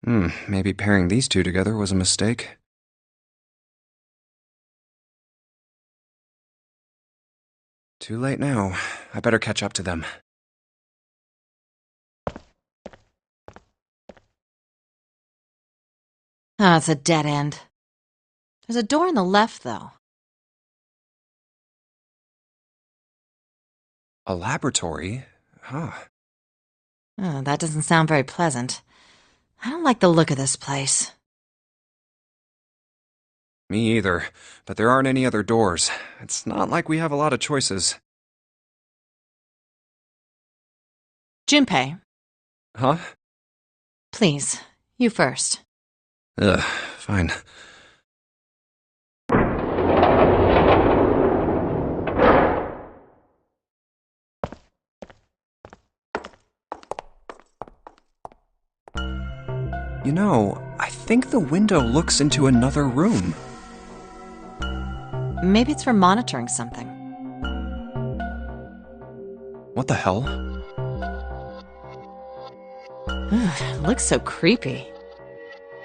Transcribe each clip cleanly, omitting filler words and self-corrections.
Maybe pairing these two together was a mistake. Too late now. I better catch up to them. Ah, it's a dead end. There's a door on the left, though. A laboratory? Huh. Oh, that doesn't sound very pleasant. I don't like the look of this place. Me either, but there aren't any other doors. It's not like we have a lot of choices. Junpei, Huh? please, you first. Ugh, fine. You know, I think the window looks into another room. Maybe it's for monitoring something. What the hell? It looks so creepy.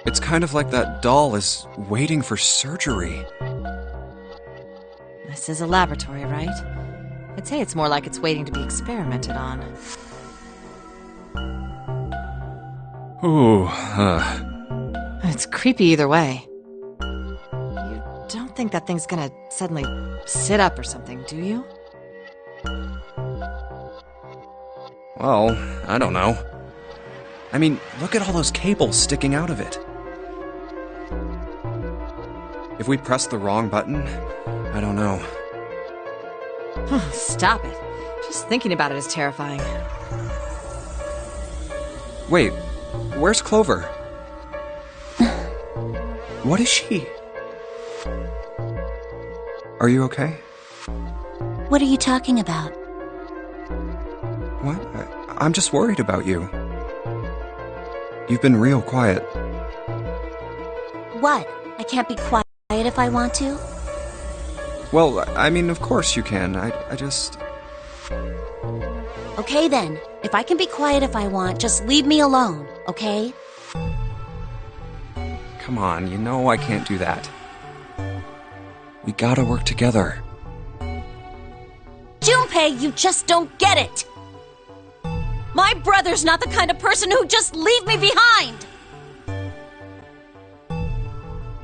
It's kind of like that doll is waiting for surgery. This is a laboratory, right? I'd say it's more like it's waiting to be experimented on. Ooh, It's creepy either way. You don't think that thing's gonna suddenly sit up or something, do you? Well, I don't know. I mean, look at all those cables sticking out of it. If we press the wrong button, I don't know. Stop it. Just thinking about it is terrifying. Wait, where's Clover? What is she? Are you okay? What are you talking about? What? I'm just worried about you. You've been real quiet. What? I can't be quiet if I want to? Well, I mean, of course you can. I just... Okay then. If I can be quiet if I want, just leave me alone, okay? Come on, you know I can't do that. We gotta work together. Junpei, you just don't get it! My brother's not the kind of person who'd just leave me behind!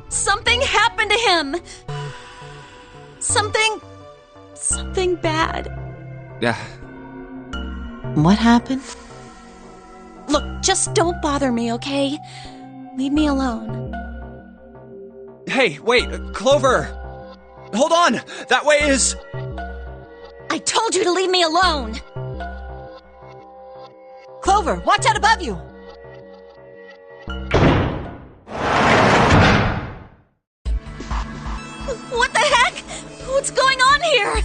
Something happened to him! Something bad. Yeah. What happened? Look, just don't bother me, okay? Leave me alone. Hey, wait, Clover! Hold on! That way is... I told you to leave me alone! Clover, watch out above you! What the heck? What's going on here?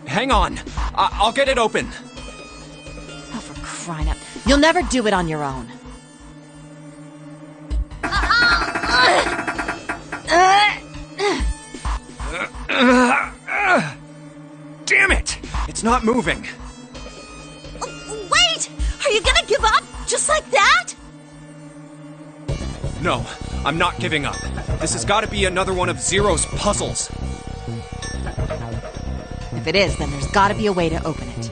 Hang on. I'll get it open. Oh, for crying out. You'll never do it on your own. Damn it! It's not moving. Wait! Are you gonna give up? Just like that? No, I'm not giving up. This has got to be another one of Zero's puzzles. If it is, then there's gotta be a way to open it.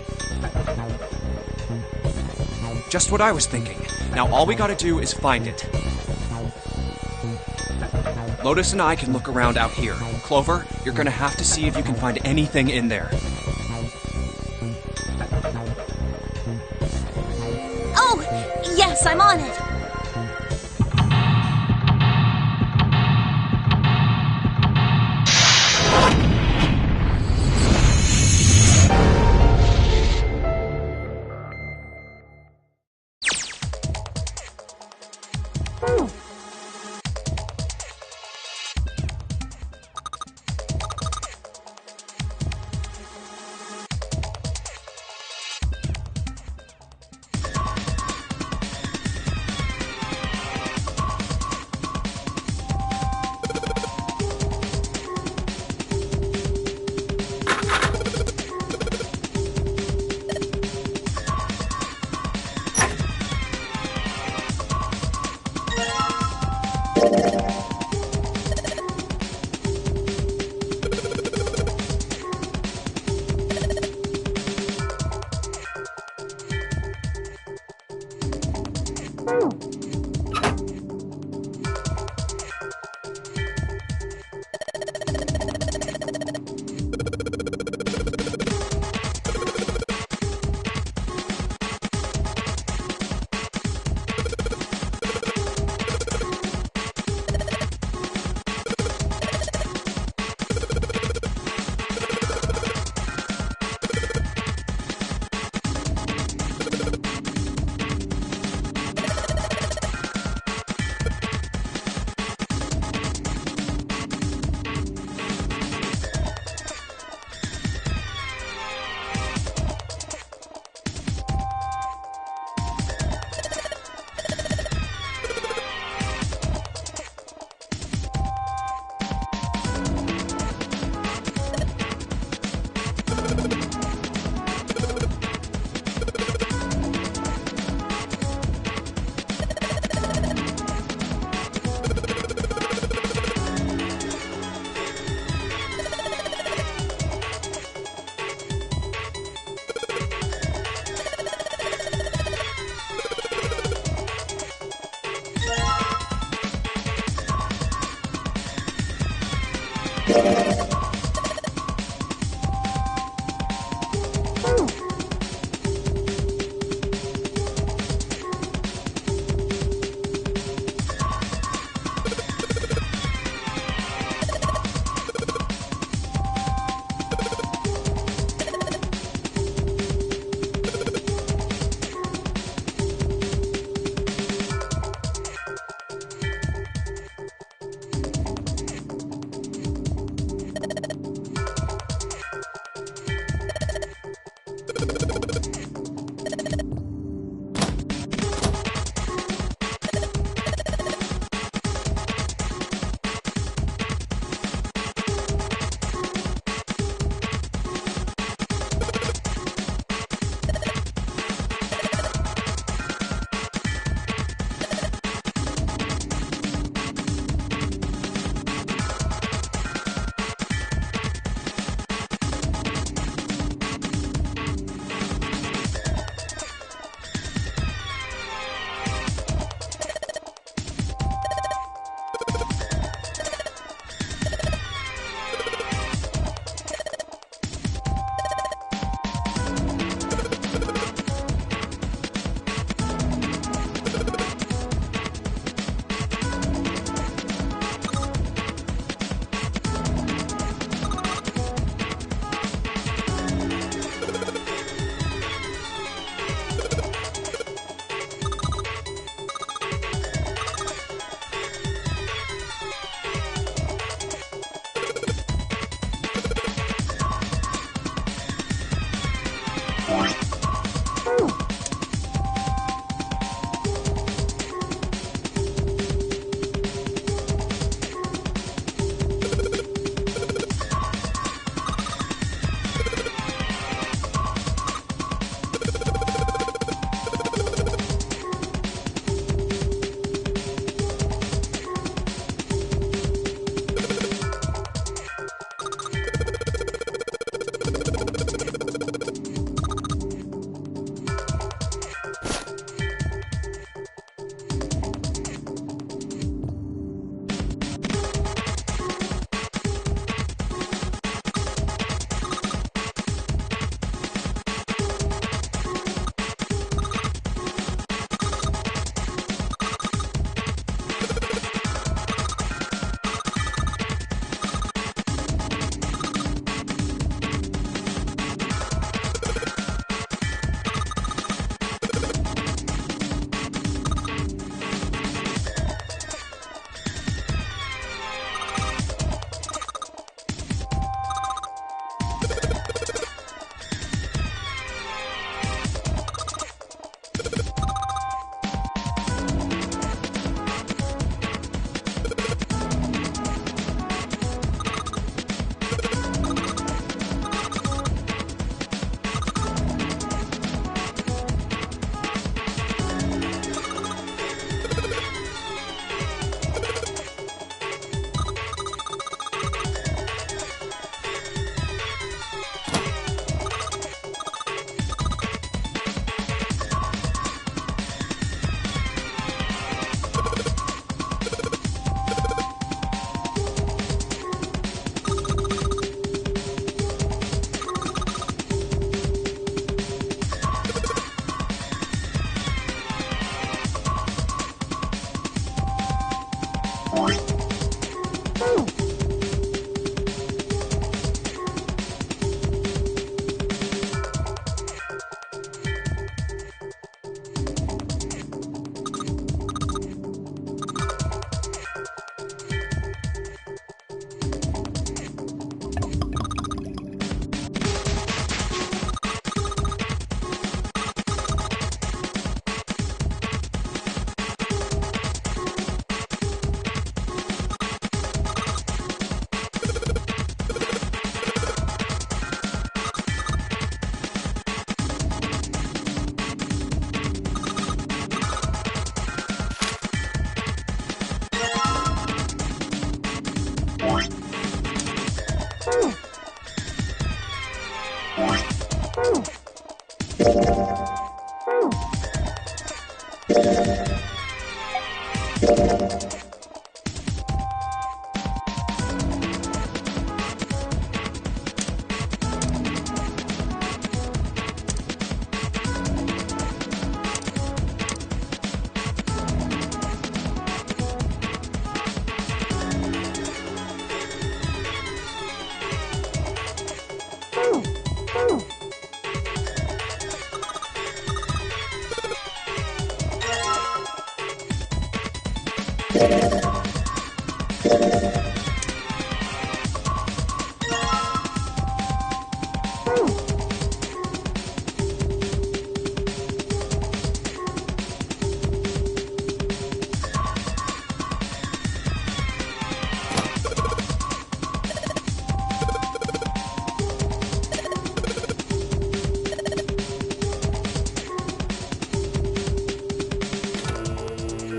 Just what I was thinking. Now all we gotta do is find it. Lotus and I can look around out here. Clover, you're gonna have to see if you can find anything in there. Oh, yes, I'm on it.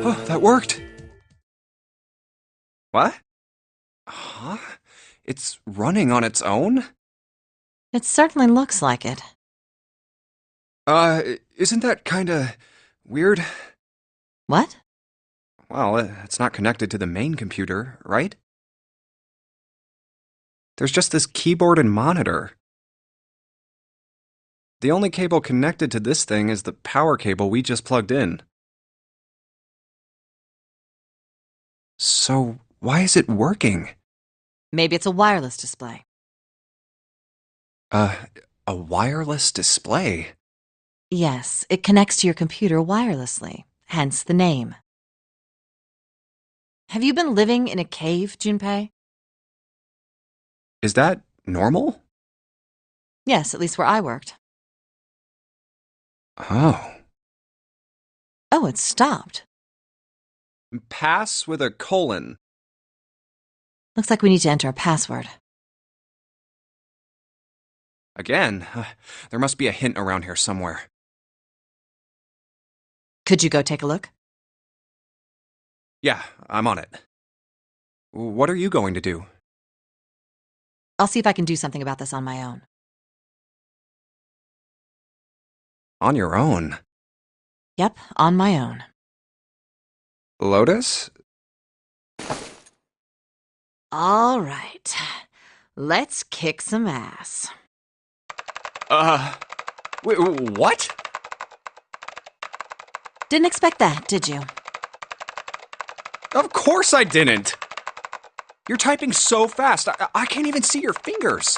Oh, that worked. What? Huh? It's running on its own? It certainly looks like it. Isn't that kinda weird? What? Well, it's not connected to the main computer, right? There's just this keyboard and monitor. The only cable connected to this thing is the power cable we just plugged in. So, why is it working? Maybe it's a wireless display. A wireless display? Yes, it connects to your computer wirelessly, hence the name. Have you been living in a cave, Junpei? Is that normal? Yes, at least where I worked. Oh. Oh, it stopped. Pass with a colon. Looks like we need to enter a password. Again, there must be a hint around here somewhere. Could you go take a look? Yeah, I'm on it. What are you going to do? I'll see if I can do something about this on my own. On your own? Yep, on my own. Lotus? All right. Let's kick some ass. Wait, what? Didn't expect that, did you? Of course I didn't! You're typing so fast, I can't even see your fingers.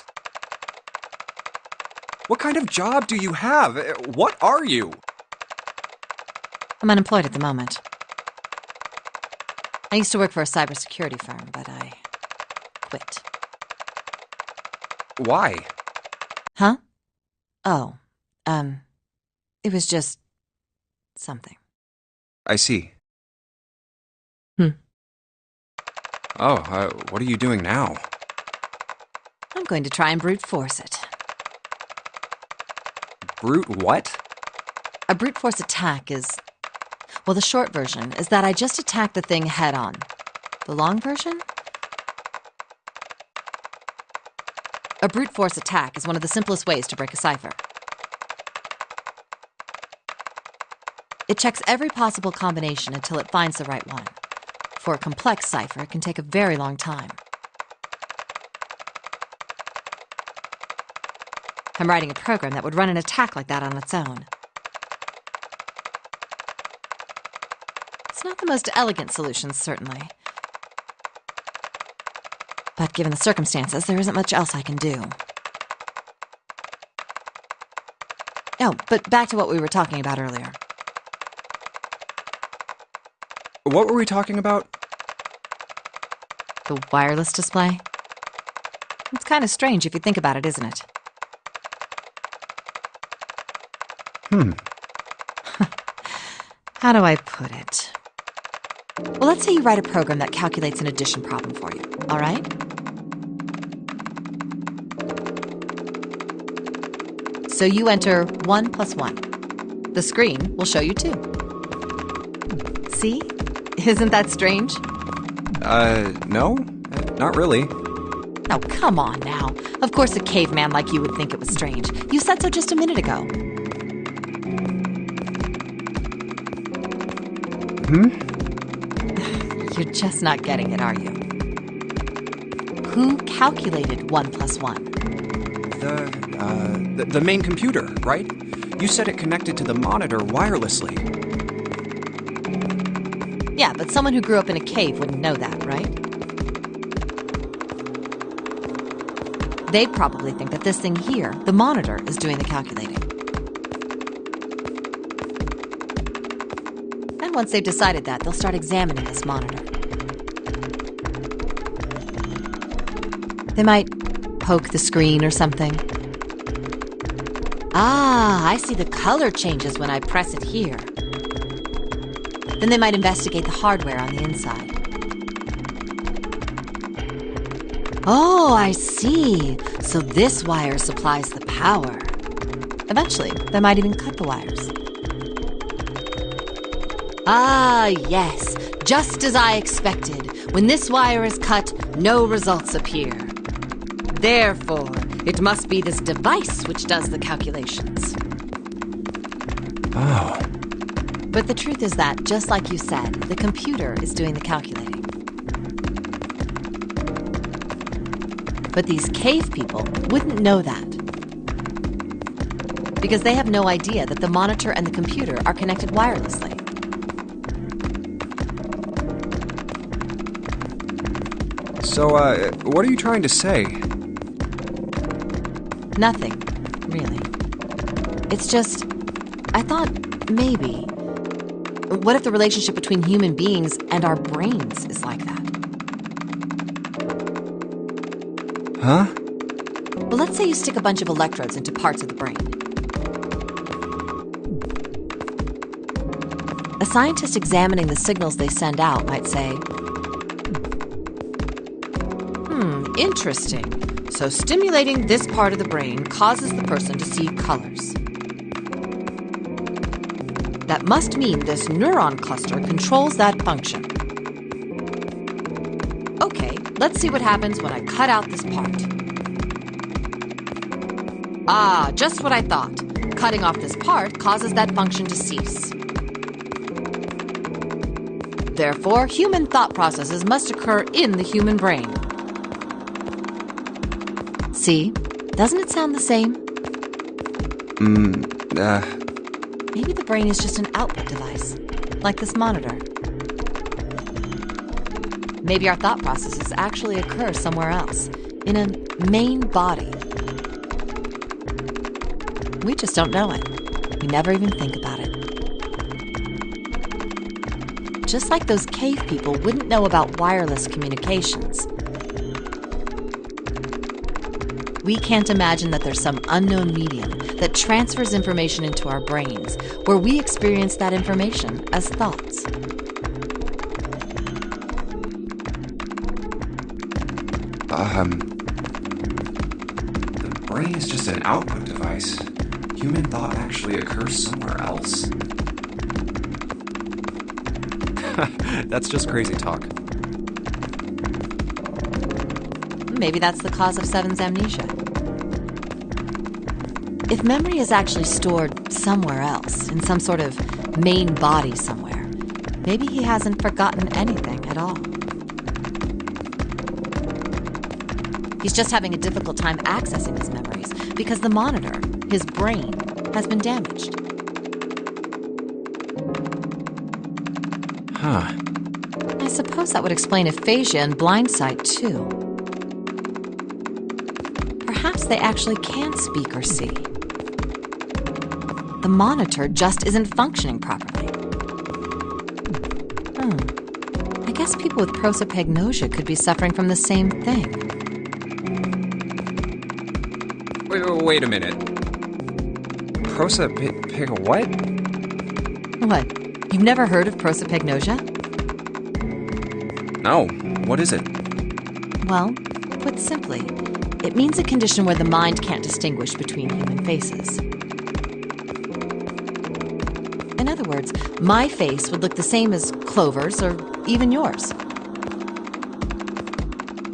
What kind of job do you have? What are you? I'm unemployed at the moment. I used to work for a cybersecurity firm, but I quit. Why? Huh? Oh, it was just something. I see. Oh, what are you doing now? I'm going to try and brute force it. Brute what? A brute force attack is... Well, the short version is that I just attack the thing head on. The long version? A brute force attack is one of the simplest ways to break a cipher. It checks every possible combination until it finds the right one. For a complex cipher, it can take a very long time. I'm writing a program that would run an attack like that on its own. It's not the most elegant solution, certainly. But given the circumstances, there isn't much else I can do. Oh, but back to what we were talking about earlier. What were we talking about? The wireless display? It's kind of strange if you think about it, isn't it? How do I put it? Well, let's say you write a program that calculates an addition problem for you, all right? So you enter 1 plus 1. The screen will show you 2. See? Isn't that strange? No, not really. Oh, come on now. Of course a caveman like you would think it was strange. You said so just a minute ago. You're just not getting it, are you? Who calculated 1 plus 1? The main computer, right? You said it connected to the monitor wirelessly. Yeah, but someone who grew up in a cave wouldn't know that, right? They'd probably think that this thing here, the monitor, is doing the calculating. And once they've decided that, they'll start examining this monitor. They might poke the screen or something. Ah, I see the color changes when I press it here. Then they might investigate the hardware on the inside. Oh, I see. So this wire supplies the power. Eventually, they might even cut the wires. Ah, yes. Just as I expected. When this wire is cut, no results appear. Therefore, it must be this device which does the calculations. Oh. But the truth is that, just like you said, the computer is doing the calculating. But these cave people wouldn't know that. Because they have no idea that the monitor and the computer are connected wirelessly. So, what are you trying to say? Nothing, really. It's just, I thought maybe. What if the relationship between human beings and our brains is like that? Huh? Well, let's say you stick a bunch of electrodes into parts of the brain. A scientist examining the signals they send out might say, interesting. So stimulating this part of the brain causes the person to see colors. That must mean this neuron cluster controls that function. Okay, let's see what happens when I cut out this part. Ah, just what I thought. Cutting off this part causes that function to cease. Therefore, human thought processes must occur in the human brain. See? Doesn't it sound the same? Maybe the brain is just an output device, like this monitor. Maybe our thought processes actually occur somewhere else, in a main body. We just don't know it. We never even think about it. Just like those cave people wouldn't know about wireless communications. We can't imagine that there's some unknown medium that transfers information into our brains, where we experience that information as thoughts. The brain is just an output device. Human thought actually occurs somewhere else? That's just crazy talk. Maybe that's the cause of Seven's amnesia. If memory is actually stored somewhere else, in some sort of main body somewhere, maybe he hasn't forgotten anything at all. He's just having a difficult time accessing his memories because the monitor, his brain, has been damaged. Huh. I suppose that would explain aphasia and blindsight, too. Perhaps they actually can speak or see. The monitor just isn't functioning properly. I guess people with prosopagnosia could be suffering from the same thing. Wait a minute. What? What? You've never heard of prosopagnosia? No. What is it? Well, put simply, it means a condition where the mind can't distinguish between human faces. In other words, my face would look the same as Clover's or even yours.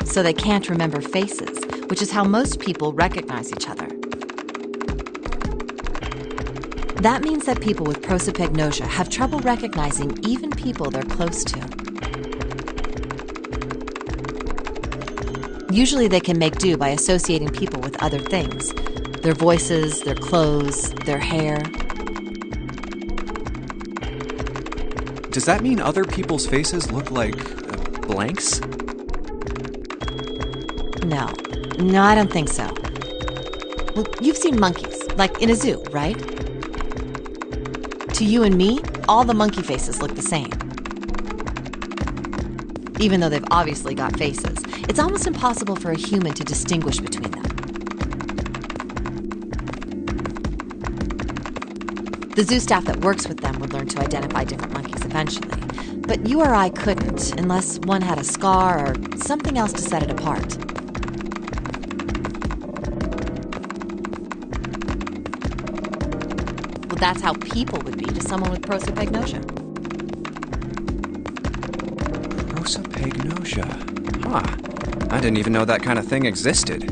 So they can't remember faces, which is how most people recognize each other. That means that people with prosopagnosia have trouble recognizing even people they're close to. Usually they can make do by associating people with other things. Their voices, their clothes, their hair. Does that mean other people's faces look like blanks? No, I don't think so. Well, you've seen monkeys, like in a zoo, right? To you and me, all the monkey faces look the same. Even though they've obviously got faces, it's almost impossible for a human to distinguish between them. The zoo staff that works with them would learn to identify different monkeys eventually, but you or I couldn't unless one had a scar or something else to set it apart. Well, that's how people would be to someone with prosopagnosia. Prosopagnosia. Huh. I didn't even know that kind of thing existed.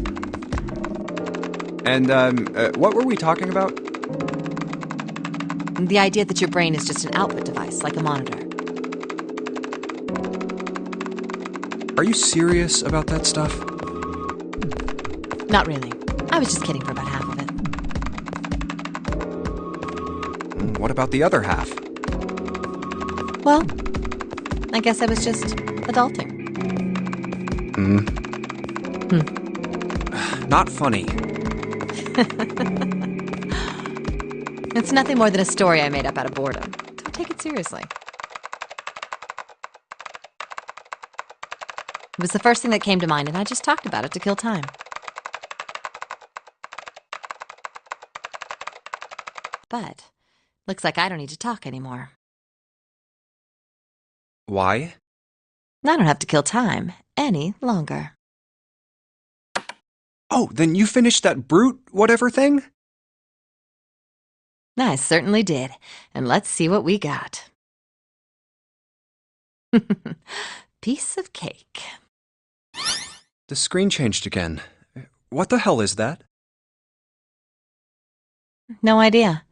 And, what were we talking about? The idea that your brain is just an output device, like a monitor. Are you serious about that stuff? Not really. I was just kidding for about half of it. What about the other half? Well, I guess I was just adulting. Not funny. It's nothing more than a story I made up out of boredom. Don't take it seriously. It was the first thing that came to mind, and I just talked about it to kill time. But looks like I don't need to talk anymore. Why? I don't have to kill time any longer. Oh, then you finished that brute whatever thing? I certainly did. And let's see what we got. Piece of cake. The screen changed again. What the hell is that? No idea.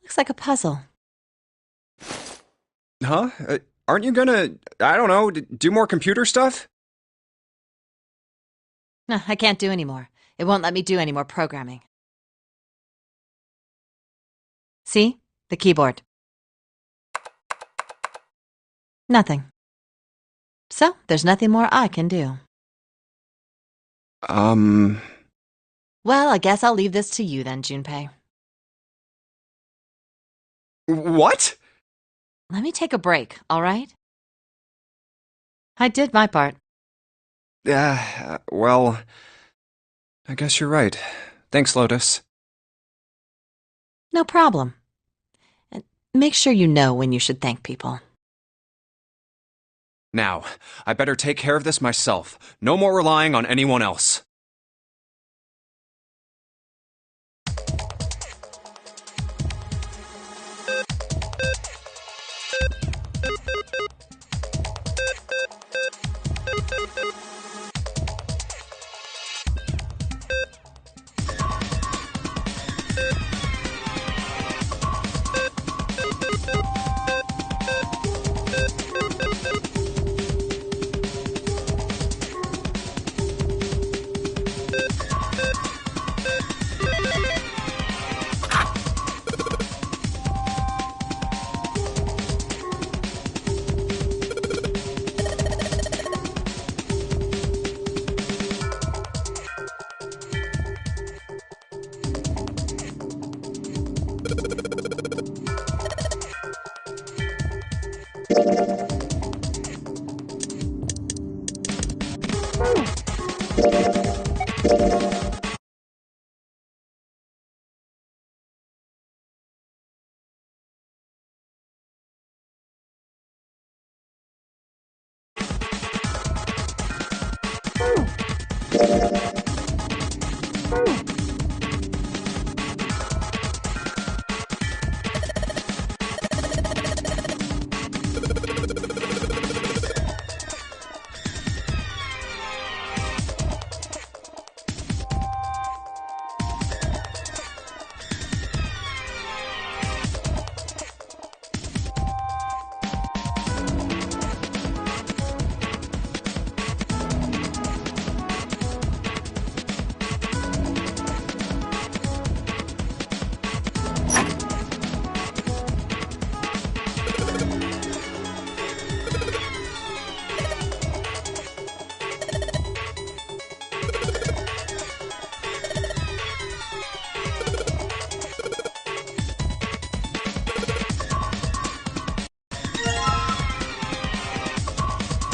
Looks like a puzzle. Huh? Aren't you gonna, I don't know, do more computer stuff? No, I can't do any more. It won't let me do any more programming. See? The keyboard. Nothing. So, there's nothing more I can do. Well, I guess I'll leave this to you then, Junpei. What? Let me take a break, all right? I did my part. Well, I guess you're right. Thanks, Lotus. No problem. And make sure you know when you should thank people. Now, I better take care of this myself. No more relying on anyone else.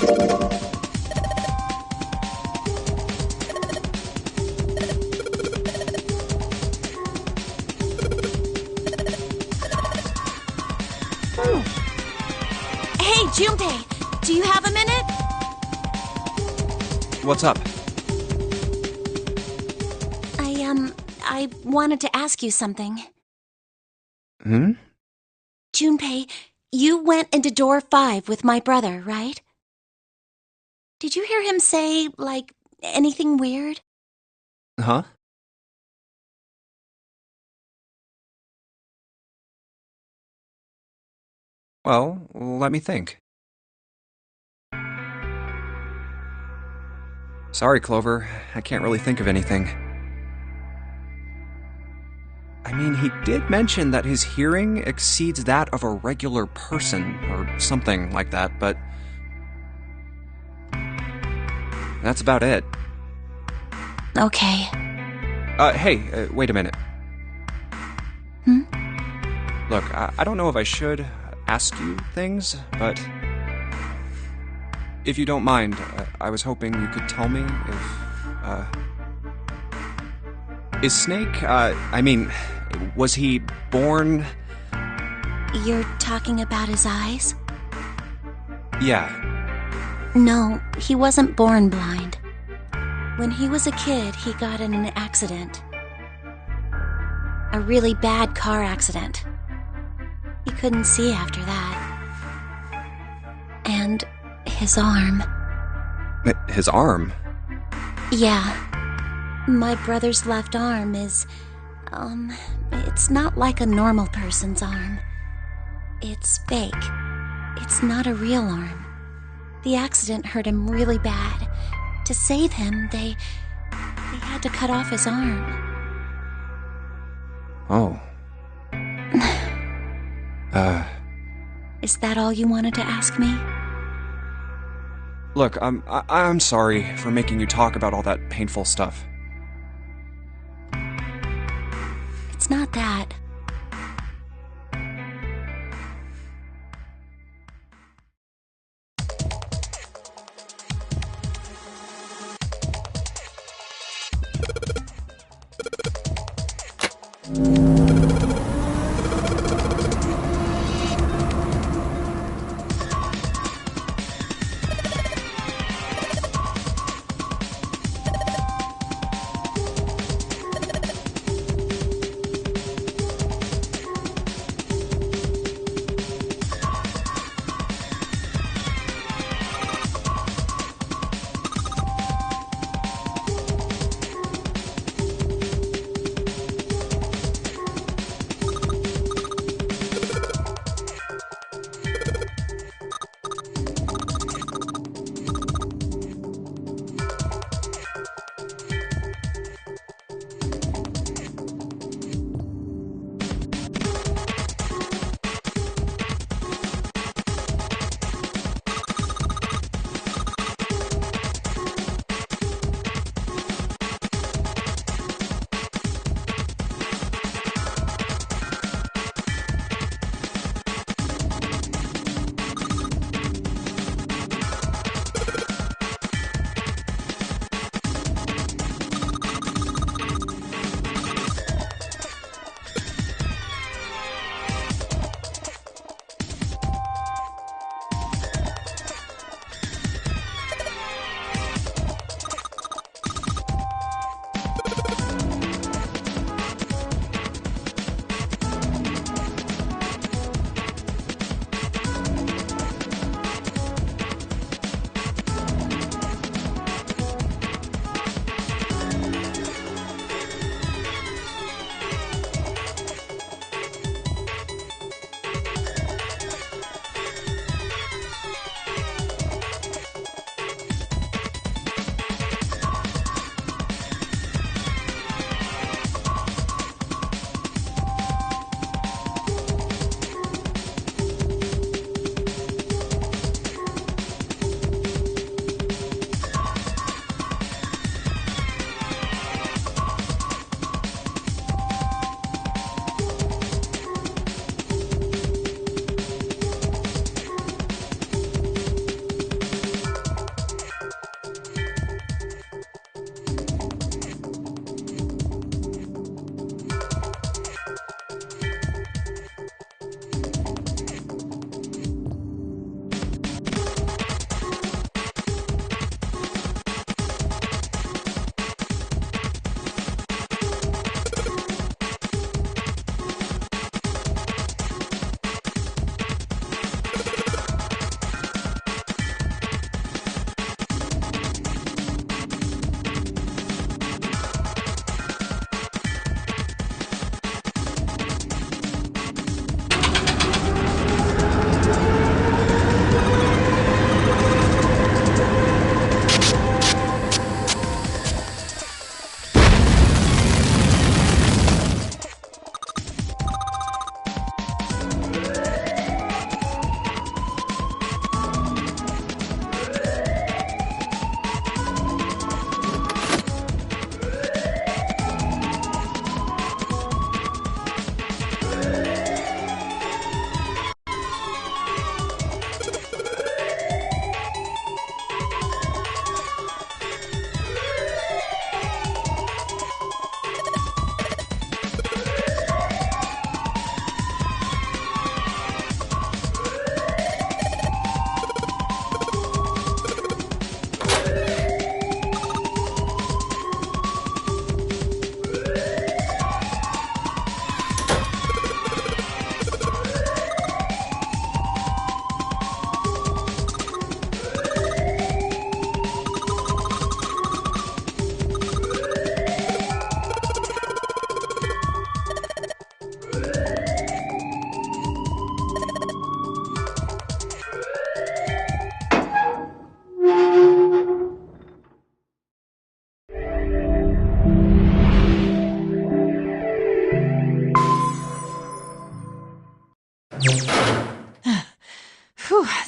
Hey, Junpei, do you have a minute? What's up? I wanted to ask you something. Hmm? Junpei, you went into door 5 with my brother, right? Did you hear him say, like, anything weird? Huh? Well, let me think. Sorry, Clover. I can't really think of anything. I mean, he did mention that his hearing exceeds that of a regular person, or something like that, but that's about it. Okay. Hey, wait a minute. Hmm? Look, I don't know if I should ask you things, but if you don't mind, I was hoping you could tell me if, is Snake, was he born... You're talking about his eyes? Yeah. No, he wasn't born blind. When he was a kid, he got in an accident. A really bad car accident. He couldn't see after that. And his arm. His arm? Yeah. My brother's left arm is, it's not like a normal person's arm. It's fake. It's not a real arm. The accident hurt him really bad. To save him, they had to cut off his arm. Oh. Is that all you wanted to ask me? Look, I'm sorry for making you talk about all that painful stuff. It's not that.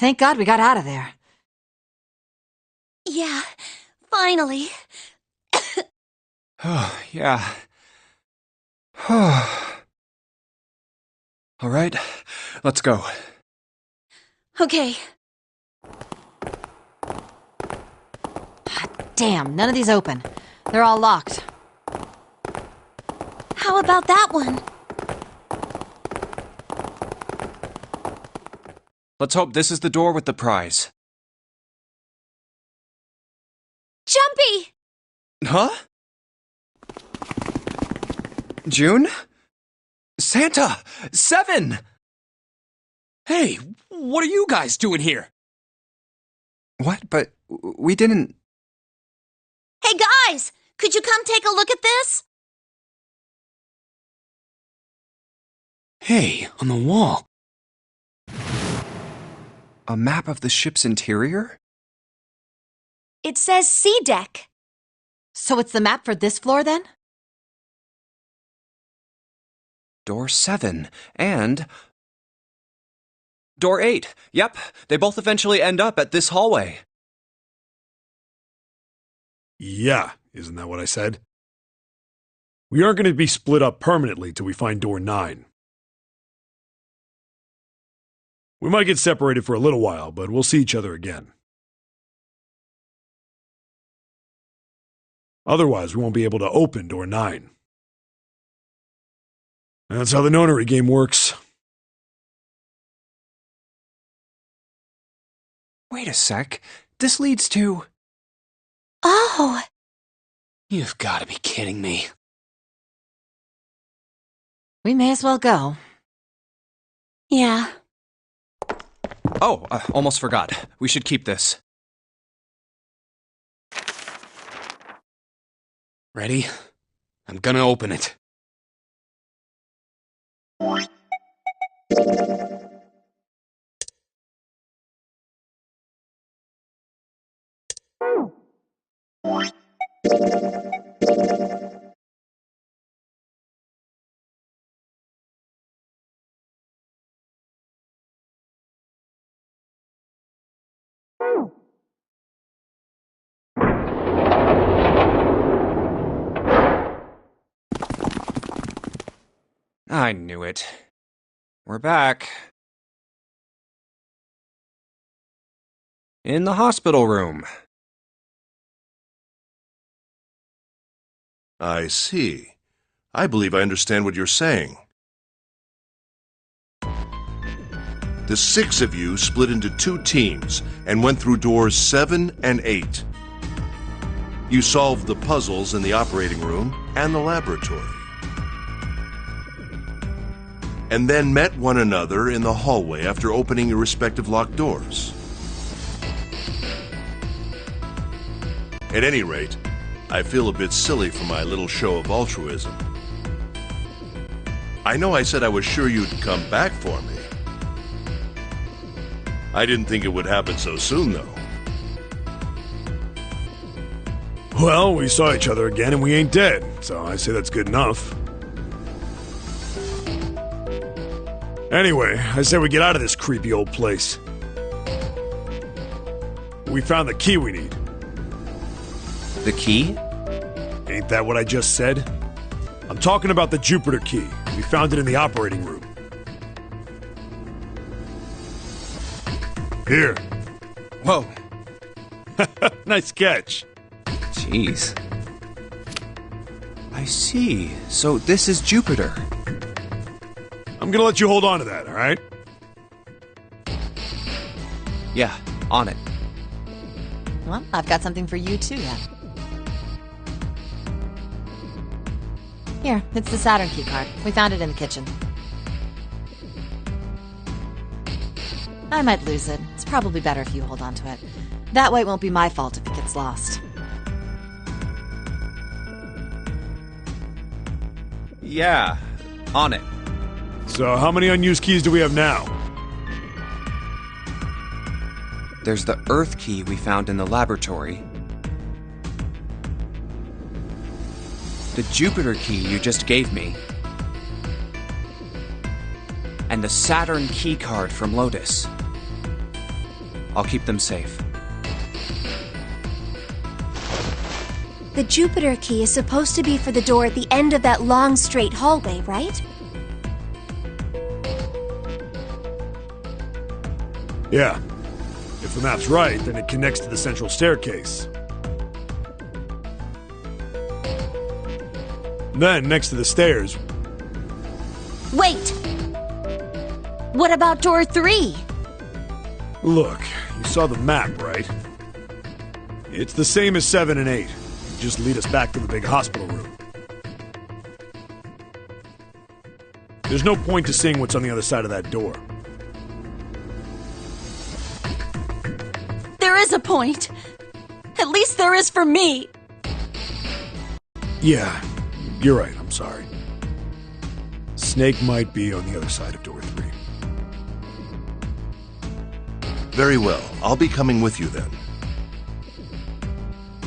Thank God we got out of there. Yeah, finally. Oh, yeah. All right, let's go. Okay. Damn, none of these open. They're all locked. How about that one? Let's hope this is the door with the prize. Jumpy! Huh? June? Santa! 7! Hey, what are you guys doing here? What? But we didn't... Hey guys, could you come take a look at this? Hey, on the wall. A map of the ship's interior? It says C deck. So it's the map for this floor, then? Door 7 and... Door 8. Yep, they both eventually end up at this hallway. Yeah, isn't that what I said? We aren't going to be split up permanently till we find door 9. We might get separated for a little while, but we'll see each other again. Otherwise, we won't be able to open door 9. That's how the Nonary game works. Wait a sec. This leads to... Oh, You've got to be kidding me. We may as well go. yeah. Oh, almost forgot. We should keep this. Ready? I'm gonna open it. I knew it. We're back. In the hospital room. I see. I believe I understand what you're saying. The 6 of you split into 2 teams and went through doors 7 and 8. You solved the puzzles in the operating room and the laboratory. And then met one another in the hallway after opening your respective locked doors. At any rate, I feel a bit silly for my little show of altruism. I know I said I was sure you'd come back for me. I didn't think it would happen so soon, though. Well, we saw each other again and we ain't dead, so I say that's good enough. Anyway, I say we get out of this creepy old place. We found the key we need. The key? Ain't that what I just said? I'm talking about the Jupiter key. We found it in the operating room. Here. Whoa. Nice catch. Jeez. I see. So this is Jupiter. I'm gonna let you hold on to that, alright? Yeah, on it. Well, I've got something for you, too, then. Here, it's the Saturn key card. We found it in the kitchen. I might lose it. It's probably better if you hold on to it. That way it won't be my fault if it gets lost. Yeah, on it. So, how many unused keys do we have now? There's the Earth key we found in the laboratory. The Jupiter key you just gave me. And the Saturn key card from Lotus. I'll keep them safe. The Jupiter key is supposed to be for the door at the end of that long, straight hallway, right? Yeah. If the map's right, then it connects to the central staircase. Then, next to the stairs... Wait! What about door 3? Look, you saw the map, right? It's the same as 7 and 8. Just lead us back to the big hospital room. There's no point to seeing what's on the other side of that door. There is a point. At least there is for me. Yeah, you're right, I'm sorry. Snake might be on the other side of door 3. Very well. I'll be coming with you then.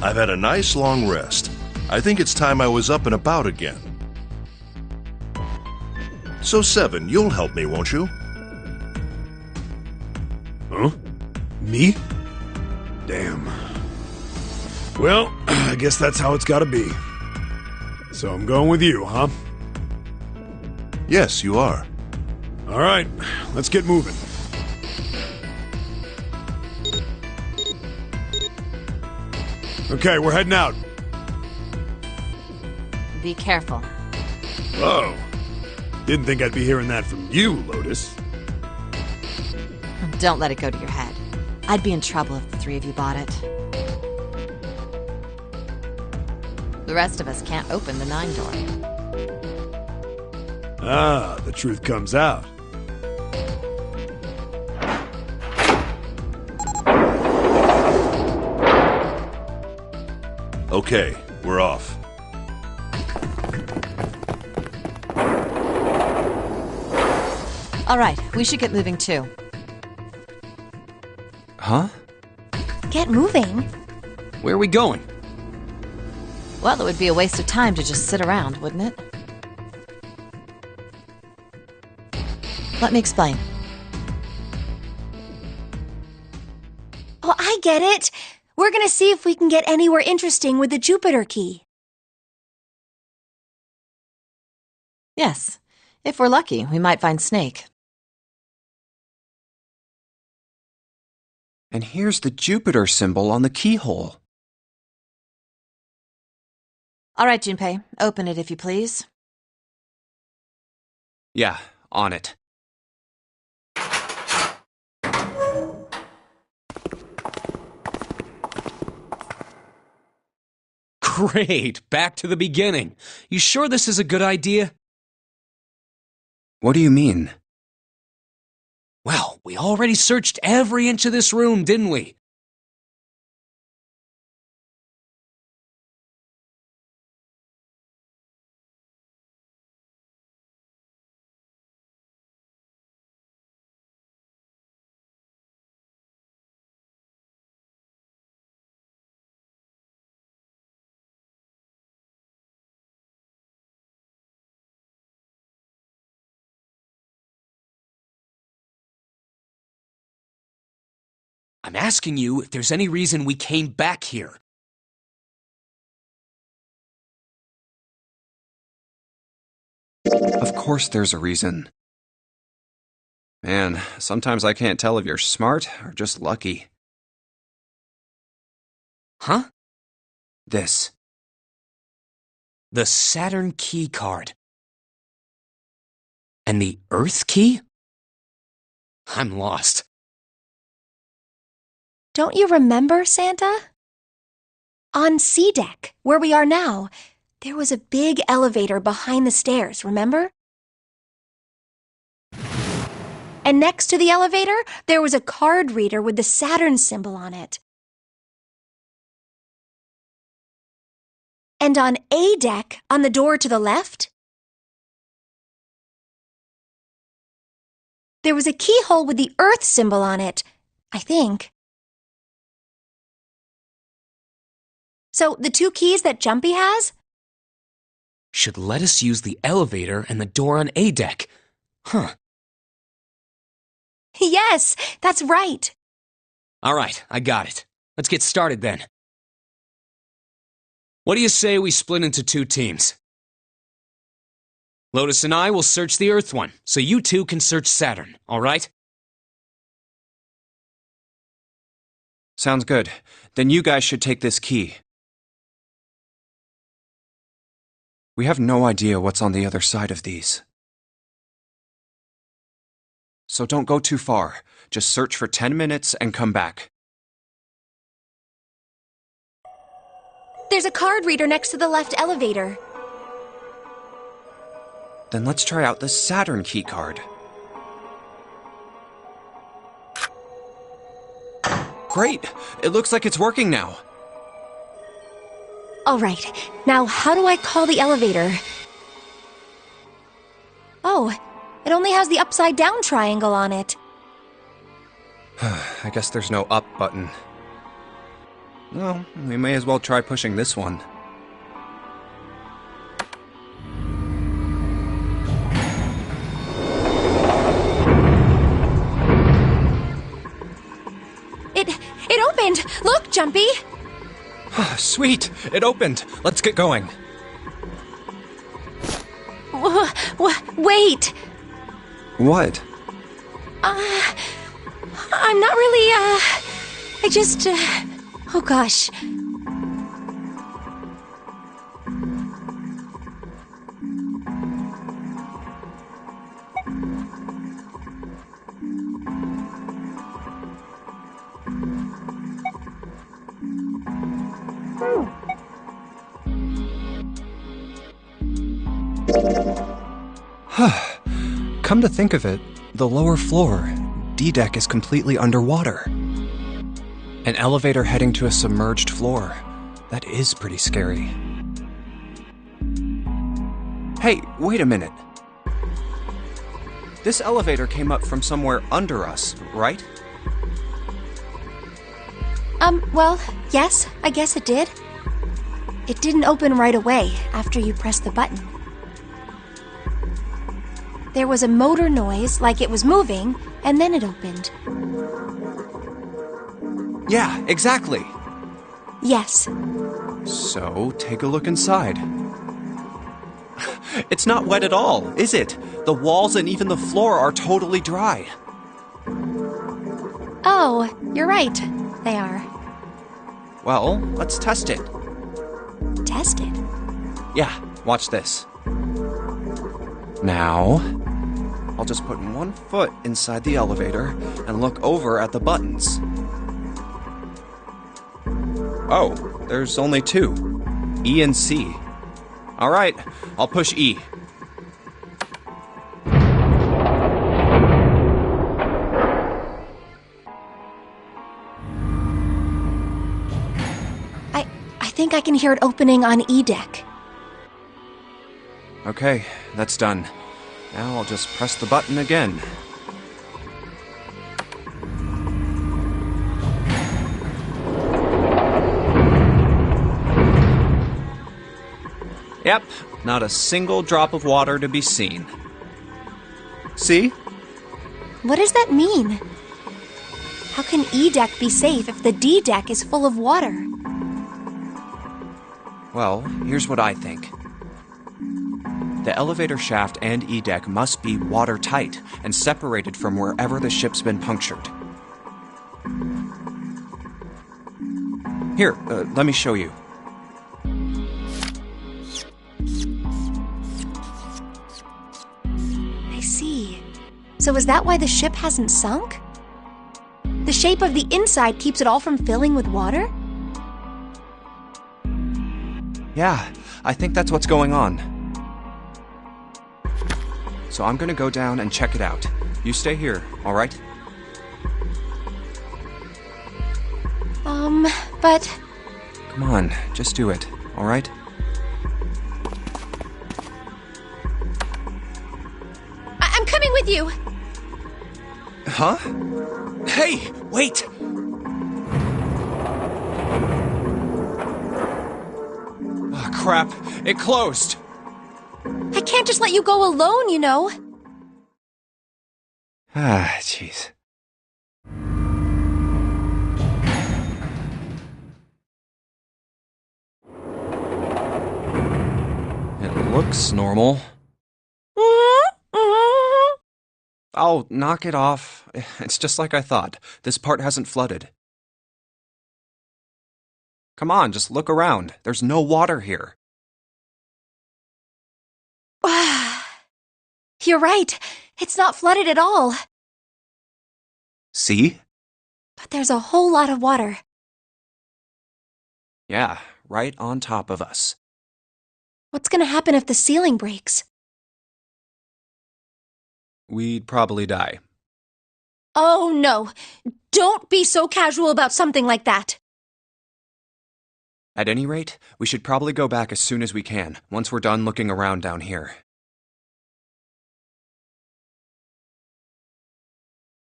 I've had a nice long rest. I think it's time I was up and about again. So 7, you'll help me, won't you? Huh? Me? Damn. Well, I guess that's how it's gotta be. So I'm going with you, huh? Yes, you are. Alright, let's get moving. Okay, we're heading out. Be careful. Whoa. Didn't think I'd be hearing that from you, Lotus. Don't let it go to your head. I'd be in trouble if the 3 of you bought it. The rest of us can't open the 9 door. Ah, the truth comes out. Okay, we're off. All right, we should get moving too. Huh? Get moving. Where are we going? Well, it would be a waste of time to just sit around, wouldn't it? Let me explain. Oh, I get it. We're gonna see if we can get anywhere interesting with the Jupiter key. Yes. If we're lucky, we might find Snake. And here's the Jupiter symbol on the keyhole. All right, Junpei, open it if you please. Yeah, on it. Great! Back to the beginning. You sure this is a good idea? What do you mean? Well, we already searched every inch of this room, didn't we? I'm asking you if there's any reason we came back here. Of course there's a reason. Man, sometimes I can't tell if you're smart or just lucky. Huh? This. The Saturn key card. And the Earth key? I'm lost. Don't you remember, Santa? On C deck, where we are now, there was a big elevator behind the stairs, remember? And next to the elevator, there was a card reader with the Saturn symbol on it. And on A deck, on the door to the left, there was a keyhole with the Earth symbol on it, I think. So, the 2 keys that Jumpy has? Should let us use the elevator and the door on A deck. Huh. Yes, that's right. Alright, I got it. Let's get started then. What do you say we split into 2 teams? Lotus and I will search the Earth one, so you 2 can search Saturn, alright? Sounds good. Then you guys should take this key. We have no idea what's on the other side of these. So don't go too far. Just search for 10 minutes and come back. There's a card reader next to the left elevator. Then let's try out the Saturn key card. Great! It looks like it's working now. All right, now how do I call the elevator? Oh, it only has the upside-down triangle on it. I guess there's no up button. Well, we may as well try pushing this one. It opened! Look, Jumpy! Sweet! It opened! Let's get going. Wait! What? I'm not really, I just, oh gosh. Come to think of it, the lower floor, D-deck, is completely underwater. An elevator heading to a submerged floor. That is pretty scary. Hey, wait a minute. This elevator came up from somewhere under us, right? Well, yes, I guess it did. It didn't open right away after you pressed the button. There was a motor noise, like it was moving, and then it opened. Yeah, exactly. Yes. So, take a look inside. It's not wet at all, is it? The walls and even the floor are totally dry. Oh, you're right. They are. Well, let's test it. Test it? Yeah, watch this. Now, I'll just put one foot inside the elevator and look over at the buttons. Oh, there's only 2. E and C. Alright, I'll push E. I think I can hear it opening on E deck. Okay, that's done. Now I'll just press the button again. Yep, not a single drop of water to be seen. See? What does that mean? How can E deck be safe if the D deck is full of water? Well, here's what I think. The elevator shaft and E-deck must be watertight and separated from wherever the ship's been punctured. Here, let me show you. I see. So is that why the ship hasn't sunk? The shape of the inside keeps it all from filling with water? Yeah, I think that's what's going on. So I'm gonna go down and check it out. You stay here, alright? But... Come on, just do it, alright? I'm coming with you! Huh? Hey, wait! Oh, crap, it closed! I can't just let you go alone, you know. Ah, jeez. Looks normal. Oh, knock it off. It's just like I thought. This part hasn't flooded. Come on, just look around. There's no water here. You're right. It's not flooded at all. See? But there's a whole lot of water. Yeah, right on top of us. What's gonna happen if the ceiling breaks? We'd probably die. Oh, no. Don't be so casual about something like that. At any rate, we should probably go back as soon as we can, once we're done looking around down here.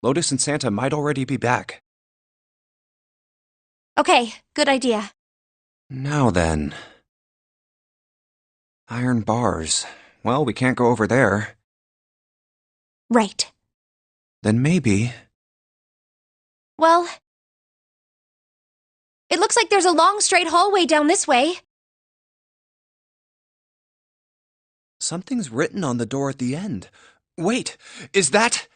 Lotus and Santa might already be back. Okay, good idea. Now then. Iron bars. Well, we can't go over there. Right. Then maybe... Well, it looks like there's a long straight hallway down this way. Something's written on the door at the end. Wait, is that...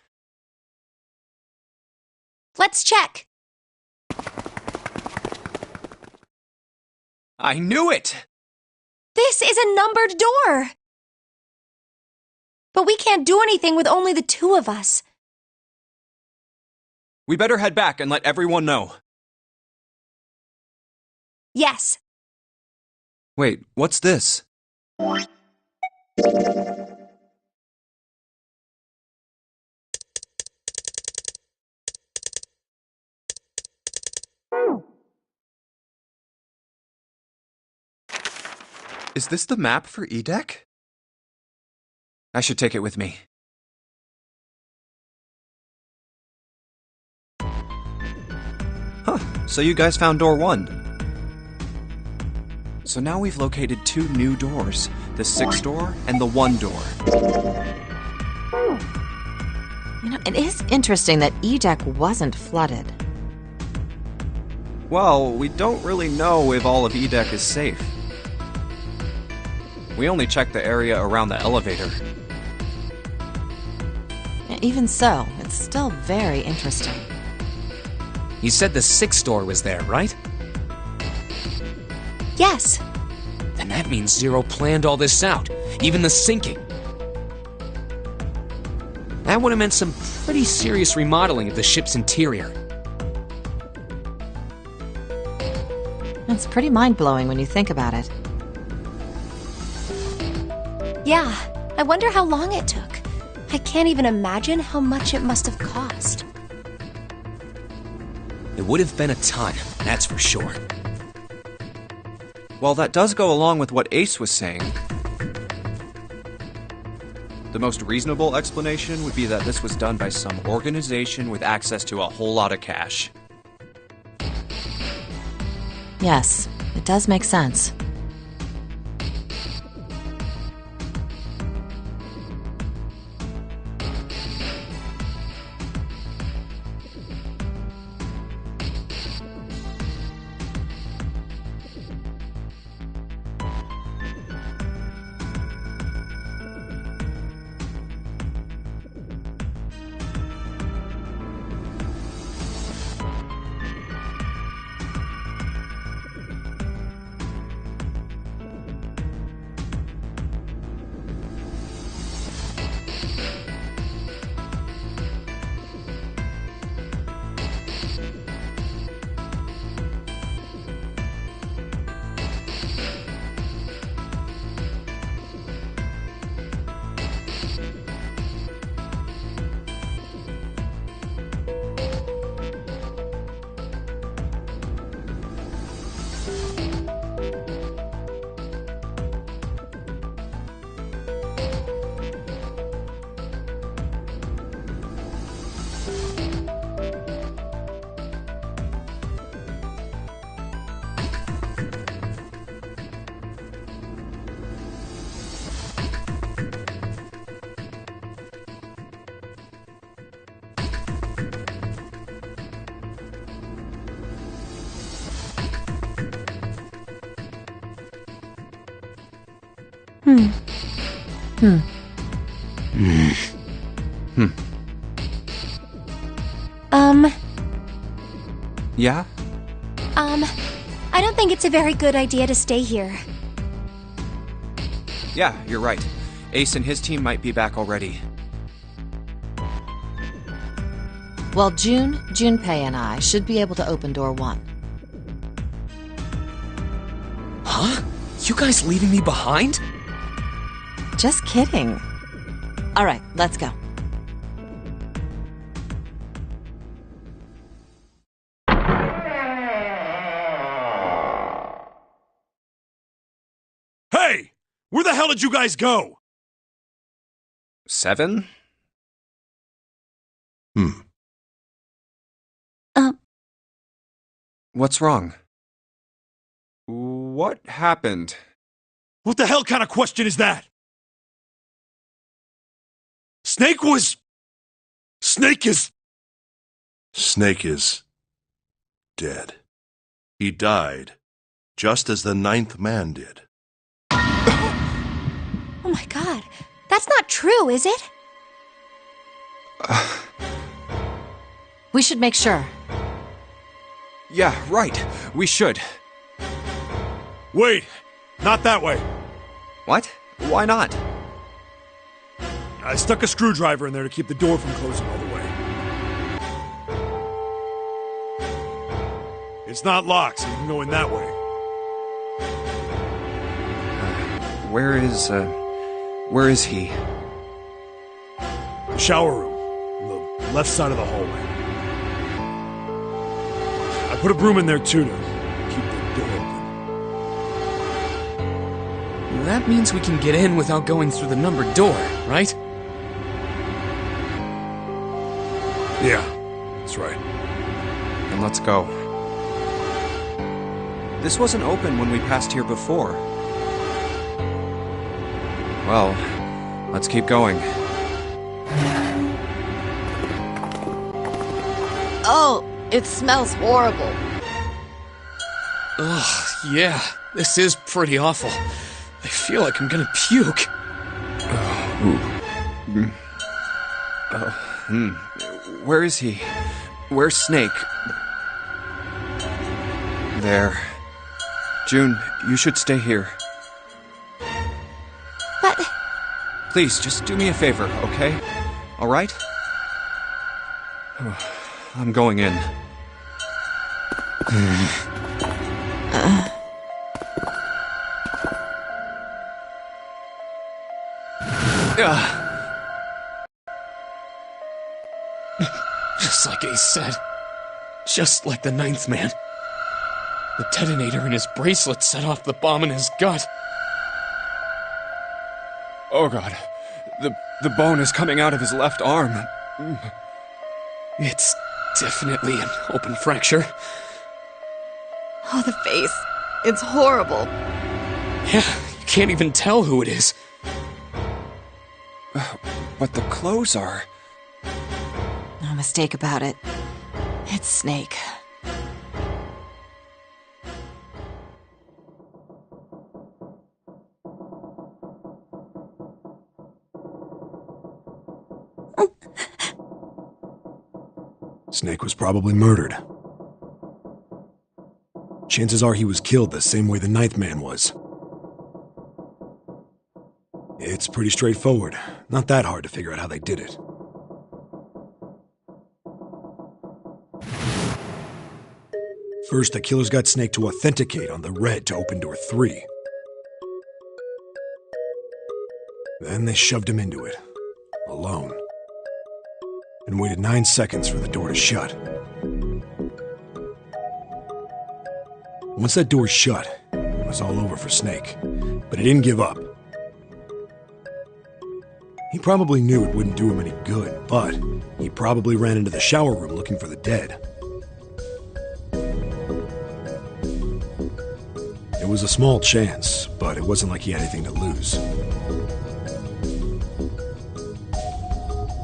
Let's check. I knew it! This is a numbered door. But we can't do anything with only the two of us. We better head back and let everyone know. Yes. Wait, what's this? Is this the map for Zodiac? I should take it with me. Huh, so you guys found door 1. So now we've located 2 new doors, the 6 door and the 1 door. You know, it is interesting that Zodiac wasn't flooded. Well, we don't really know if all of Zodiac is safe. We only checked the area around the elevator. Even so, it's still very interesting. You said the 6th door was there, right? Yes. Then that means Zero planned all this out, even the sinking. That would have meant some pretty serious remodeling of the ship's interior. It's pretty mind-blowing when you think about it. Yeah, I wonder how long it took. I can't even imagine how much it must have cost. It would have been a ton, that's for sure. Well, that does go along with what Ace was saying. The most reasonable explanation would be that this was done by some organization with access to a whole lot of cash. Yes, it does make sense. Yeah? I don't think it's a very good idea to stay here. Yeah, you're right. Ace and his team might be back already. Well, Junpei and I should be able to open door 1. Huh? You guys leaving me behind? Just kidding. All right, let's go. Hey! Where the hell did you guys go? 7? What's wrong? What happened? What the hell kind of question is that? Snake is... Snake is dead. He died, just as the 9th man did. Oh my god, that's not true, is it? We should make sure. Yeah, right. We should. Wait, not that way. What? Why not? I stuck a screwdriver in there to keep the door from closing all the way. It's not locked, so you can go in that way. Where is he? The shower room, on the left side of the hallway. I put a broom in there too to keep the door open. That means we can get in without going through the numbered door, right? Yeah, that's right. Then let's go. This wasn't open when we passed here before. Well, let's keep going. Oh, it smells horrible. Ugh, yeah, this is pretty awful. I feel like I'm gonna puke. Where is he? Where's Snake? There. June, you should stay here. But... Please, just do me a favor, okay? Alright? I'm going in. Just like Ace said. Just like the 9th man. The detonator in his bracelet set off the bomb in his gut. Oh god. The bone is coming out of his left arm. It's definitely an open fracture. Oh, the face. It's horrible. Yeah, you can't even tell who it is. But the clothes are... No mistake about it. It's Snake. Snake was probably murdered. Chances are he was killed the same way the 9th man was. It's pretty straightforward. Not that hard to figure out how they did it. First, the killers got Snake to authenticate on the red to open door 3. Then they shoved him into it, alone, and waited 9 seconds for the door to shut. Once that door shut, it was all over for Snake, but he didn't give up. He probably knew it wouldn't do him any good, but he probably ran into the shower room looking for the dead. It was a small chance, but it wasn't like he had anything to lose.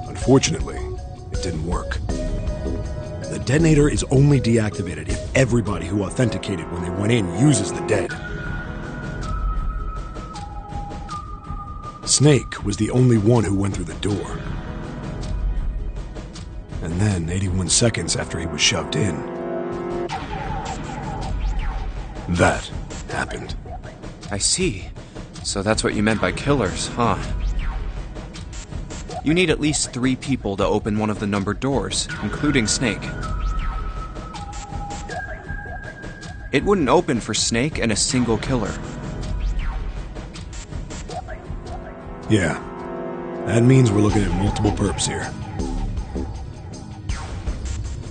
Unfortunately, it didn't work. The detonator is only deactivated if everybody who authenticated when they went in uses the dead. Snake was the only one who went through the door. And then, 81 seconds after he was shoved in, that happened. I see. So that's what you meant by killers, huh? You need at least 3 people to open one of the numbered doors, including Snake. It wouldn't open for Snake and a single killer. Yeah. That means we're looking at multiple perps here.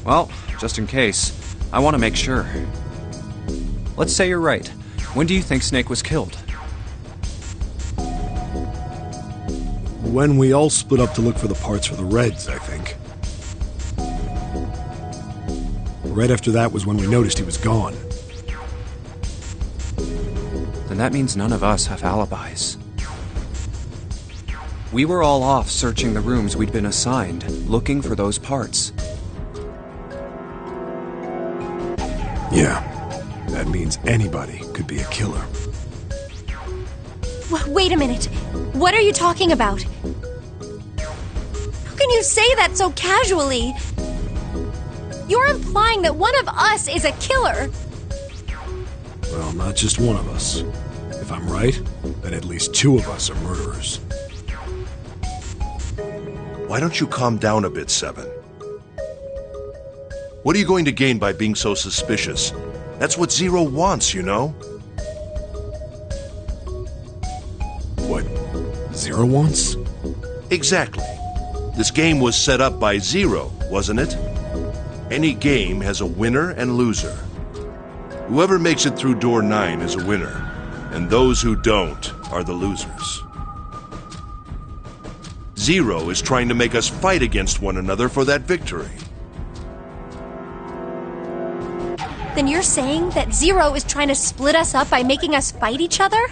Well, just in case, I want to make sure. Let's say you're right. When do you think Snake was killed? When we all split up to look for the parts for the Reds, I think. Right after that was when we noticed he was gone. Then that means none of us have alibis. We were all off searching the rooms we'd been assigned, looking for those parts. Yeah. That means anybody could be a killer. Wait a minute. What are you talking about? How can you say that so casually? You're implying that one of us is a killer. Well, not just one of us. If I'm right, then at least 2 of us are murderers. Why don't you calm down a bit, Seven? What are you going to gain by being so suspicious? That's what Zero wants, you know? What Zero wants? Exactly. This game was set up by Zero, wasn't it? Any game has a winner and loser. Whoever makes it through door 9 is a winner, and those who don't are the losers. Zero is trying to make us fight against one another for that victory. Then you're saying that Zero is trying to split us up by making us fight each other?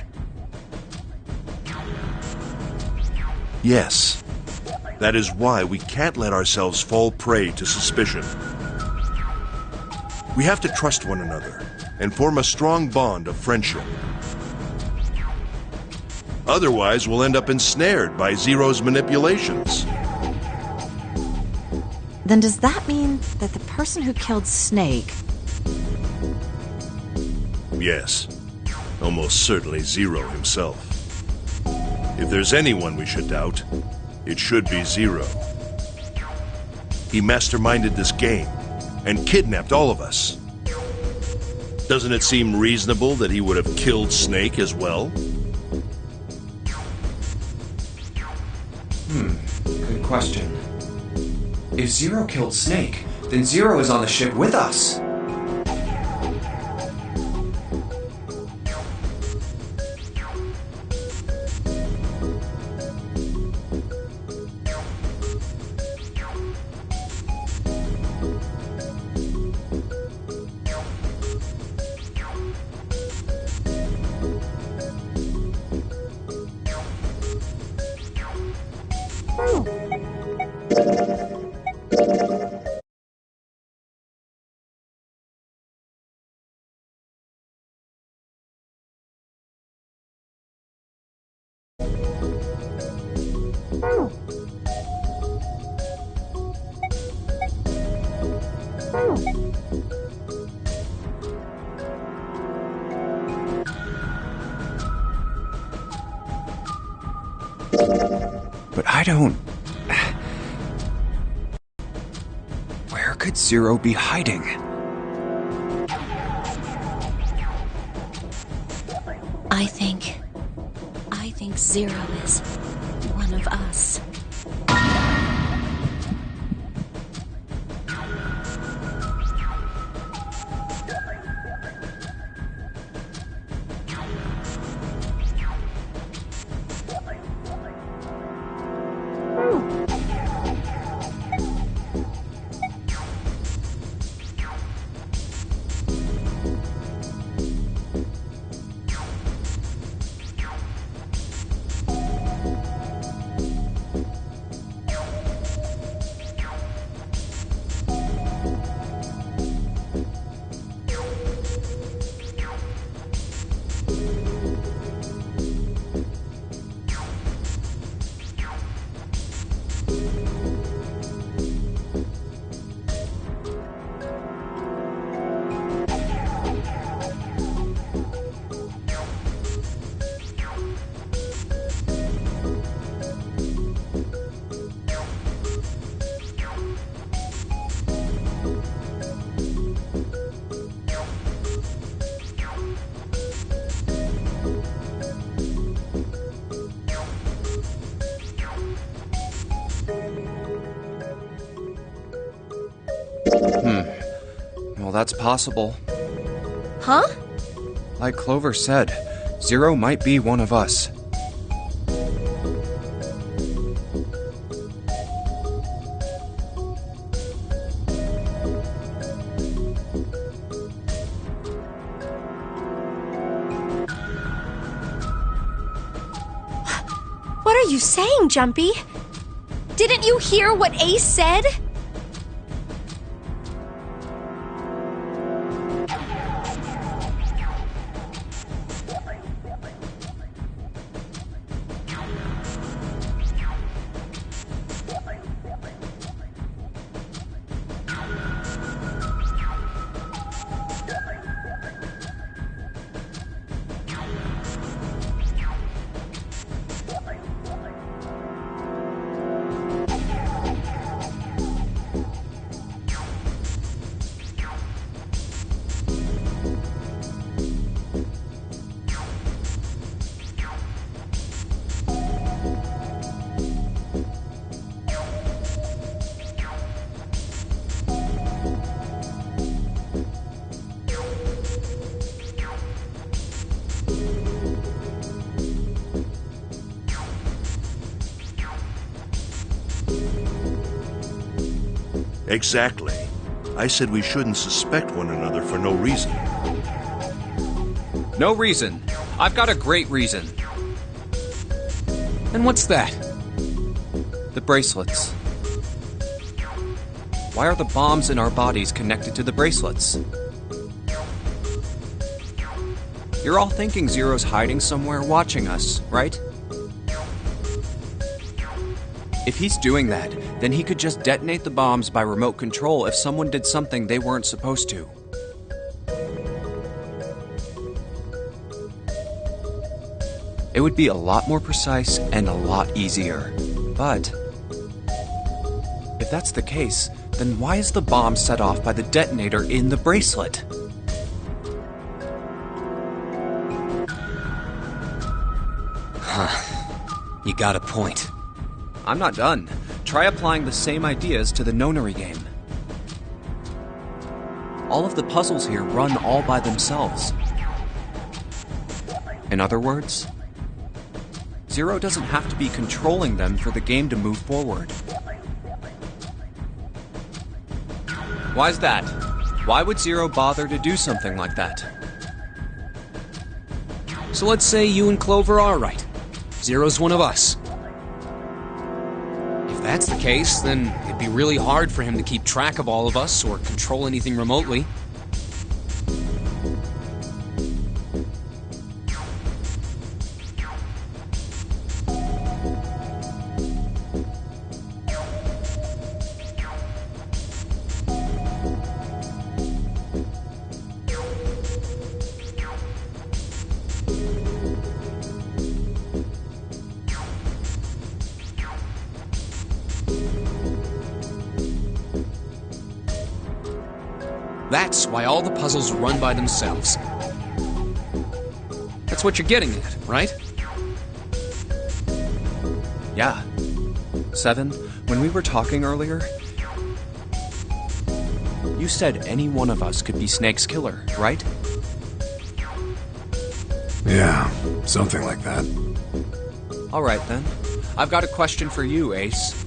Yes. That is why we can't let ourselves fall prey to suspicion. We have to trust one another and form a strong bond of friendship. Otherwise, we'll end up ensnared by Zero's manipulations. Then does that mean that the person who killed Snake... Yes. Almost certainly Zero himself. If there's anyone we should doubt, it should be Zero. He masterminded this game and kidnapped all of us. Doesn't it seem reasonable that he would have killed Snake as well? Good question. If Zero killed Snake, then Zero is on the ship with us. But I don't... Where could Zero be hiding? I think Zero is one of us. that's possible. Huh? Like Clover said, Zero might be one of us. What are you saying, Jumpy? Didn't you hear what Ace said? Exactly. I said we shouldn't suspect one another for no reason. No reason. I've got a great reason. And what's that? The bracelets. Why are the bombs in our bodies connected to the bracelets? You're all thinking Zero's hiding somewhere watching us, right? If he's doing that, then he could just detonate the bombs by remote control if someone did something they weren't supposed to. It would be a lot more precise and a lot easier. But if that's the case, then why is the bomb set off by the detonator in the bracelet? You got a point. I'm not done. Try applying the same ideas to the Nonary game. All of the puzzles here run all by themselves. In other words, Zero doesn't have to be controlling them for the game to move forward. Why's that? Why would Zero bother to do something like that? So let's say you and Clover are right. Zero's one of us. If that's the case, then it'd be really hard for him to keep track of all of us or control anything remotely. That's why all the puzzles run by themselves. That's what you're getting at, right? Yeah. 7, when we were talking earlier, you said any one of us could be Snake's killer, right? Yeah, something like that. Alright then. I've got a question for you, Ace.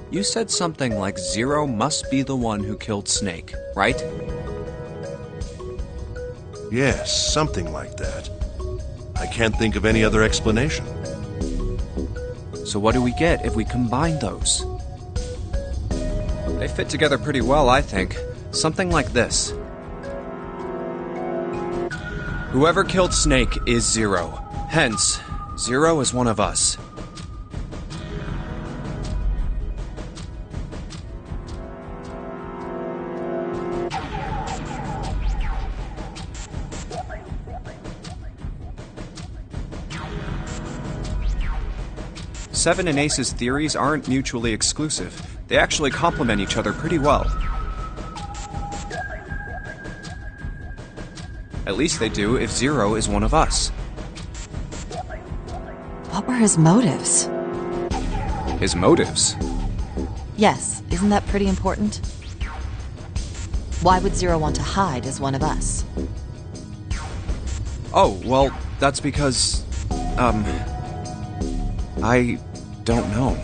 You said something like Zero must be the one who killed Snake, right? Yes, something like that. I can't think of any other explanation. So what do we get if we combine those? They fit together pretty well, I think. Something like this. Whoever killed Snake is Zero. Hence, Zero is one of us. Seven and Ace's theories aren't mutually exclusive. They actually complement each other pretty well. At least they do if Zero is one of us. What were his motives? His motives? Yes, isn't that pretty important? Why would Zero want to hide as one of us? Oh, well, that's because, I don't know.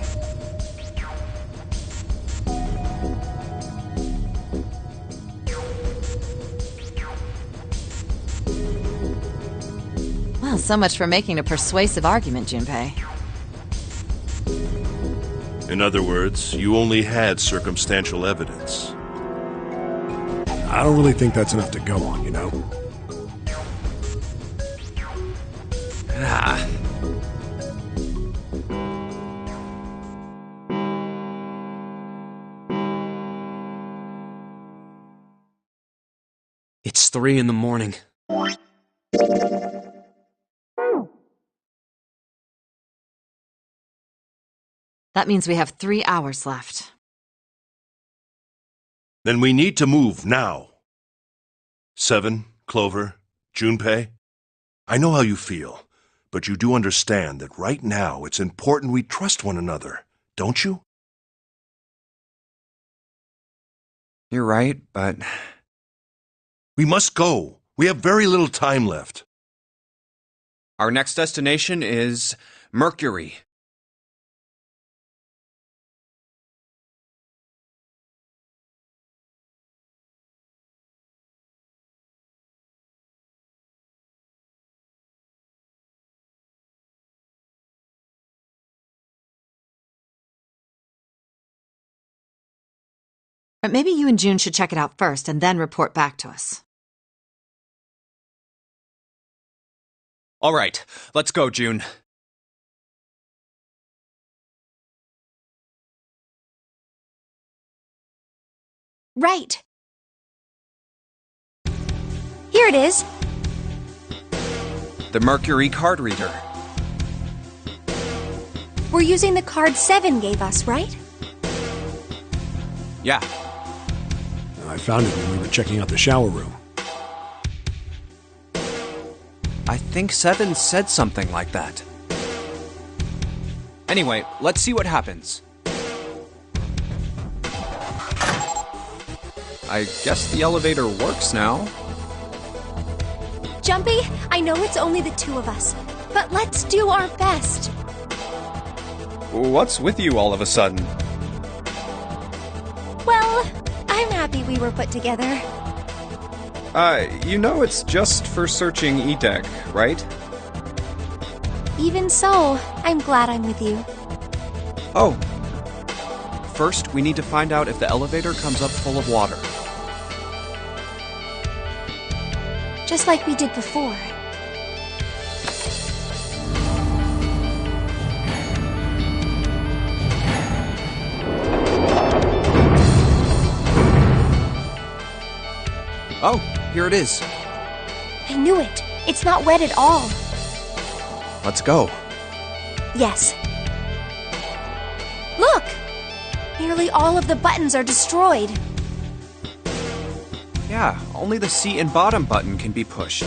Well, so much for making a persuasive argument, Junpei. In other words, you only had circumstantial evidence. I don't really think that's enough to go on, you know? Ah. It's 3 in the morning. That means we have 3 hours left. Then we need to move now. Seven, Clover, Junpei, I know how you feel, but you do understand that right now it's important we trust one another, don't you? You're right, but... We must go. We have very little time left. Our next destination is Mercury. But maybe you and June should check it out first and then report back to us. All right, let's go, June. Right. Here it is. The Mercury card reader. We're using the card 7 gave us, right? Yeah. I found it when we were checking out the shower room. I think 7 said something like that. Anyway, let's see what happens. I guess the elevator works now. Jumpy, I know it's only the 2 of us, but let's do our best. What's with you all of a sudden? Well, I'm happy we were put together. You know it's just for searching E-Deck, right? Even so, I'm glad I'm with you. Oh. First, we need to find out if the elevator comes up full of water. Just like we did before. Oh, here it is. I knew it. It's not wet at all. Let's go. Yes. Look! Nearly all of the buttons are destroyed. Yeah, only the seat and bottom button can be pushed.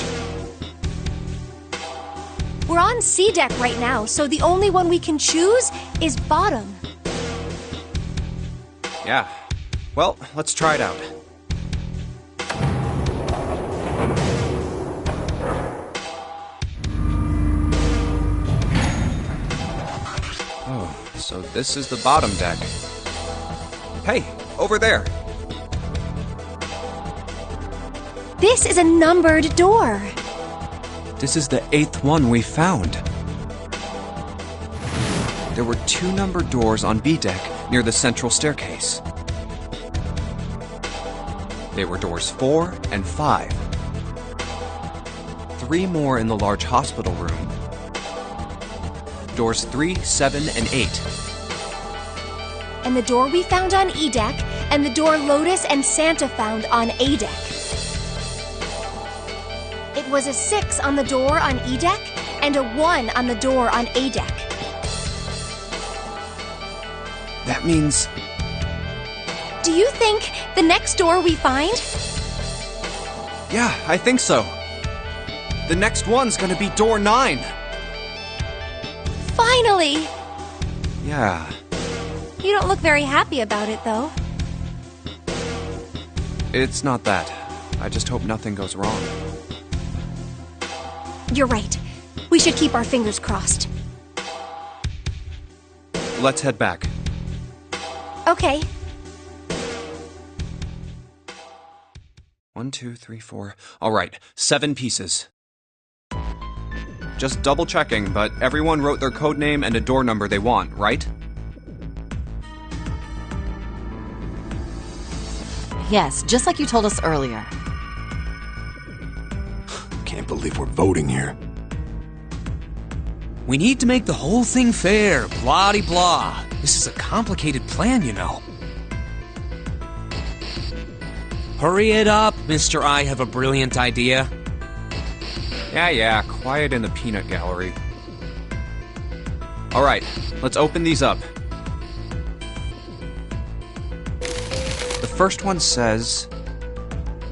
We're on C deck right now, so the only one we can choose is bottom. Yeah. Well, let's try it out. Oh, so this is the bottom deck. Hey, over there. This is a numbered door. This is the 8th one we found. There were 2 numbered doors on B deck near the central staircase. They were doors 4 and 5. 3 more in the large hospital room. Doors 3, 7, and 8. And the door we found on E deck, and the door Lotus and Santa found on A deck. It was a 6 on the door on E deck, and a 1 on the door on A deck. That means... Do you think the next door we find? Yeah, I think so. The next one's gonna be door 9. Finally! Yeah. You don't look very happy about it, though. It's not that. I just hope nothing goes wrong. You're right. We should keep our fingers crossed. Let's head back. Okay. 1, 2, 3, 4. All right, 7 pieces. Just double checking, but everyone wrote their code name and a door number they want, right? Yes, just like you told us earlier. Can't believe we're voting here. We need to make the whole thing fair, blah-de-blah. This is a complicated plan, you know. Hurry it up, Mr. I have a brilliant idea. Yeah, quiet in the peanut gallery. All right, let's open these up. The first one says,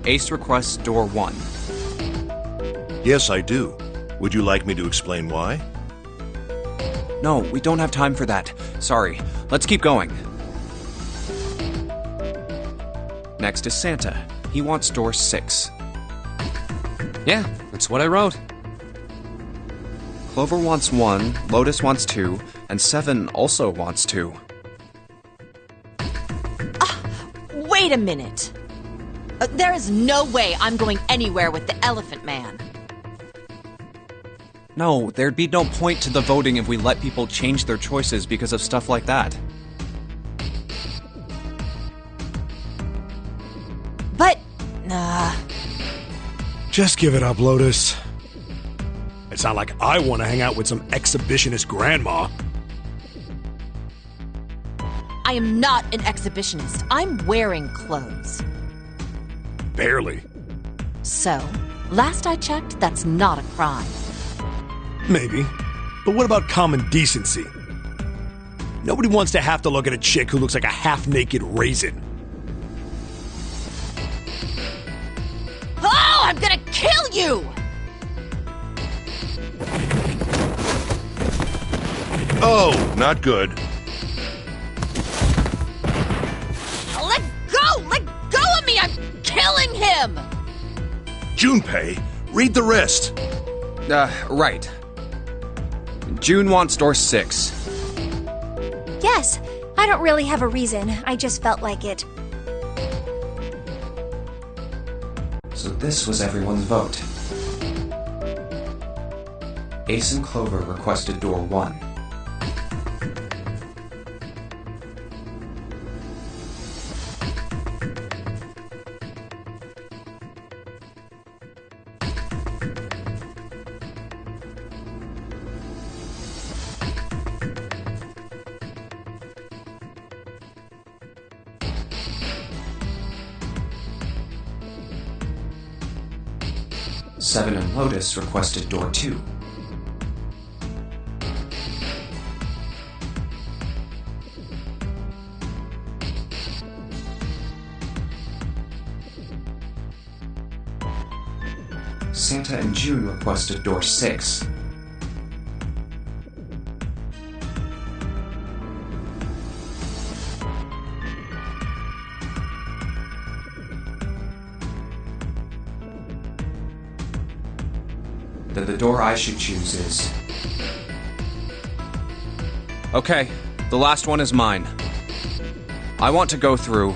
Ace requests door 1. Yes, I do. Would you like me to explain why? No, we don't have time for that. Sorry, let's keep going. Next is Santa. He wants door 6. Yeah, that's what I wrote. Clover wants 1, Lotus wants 2, and 7 also wants 2. Wait a minute. There is no way I'm going anywhere with the Elephant Man. No, there'd be no point to the voting if we let people change their choices because of stuff like that. But, Just give it up, Lotus. It's not like I want to hang out with some exhibitionist grandma. I am not an exhibitionist. I'm wearing clothes. Barely. So, last I checked, that's not a crime. Maybe. But what about common decency? Nobody wants to have to look at a chick who looks like a half-naked raisin. Oh, I'm gonna kill you! Oh, not good. Let go! Let go of me! I'm killing him! Junpei, read the rest. Right. June wants door 6. Yes, I don't really have a reason. I just felt like it. So this was everyone's vote. Ace and Clover requested door 1. Seven and Lotus requested door 2. Santa and June requested door 6. Then the door I should choose is... Okay, the last one is mine. I want to go through...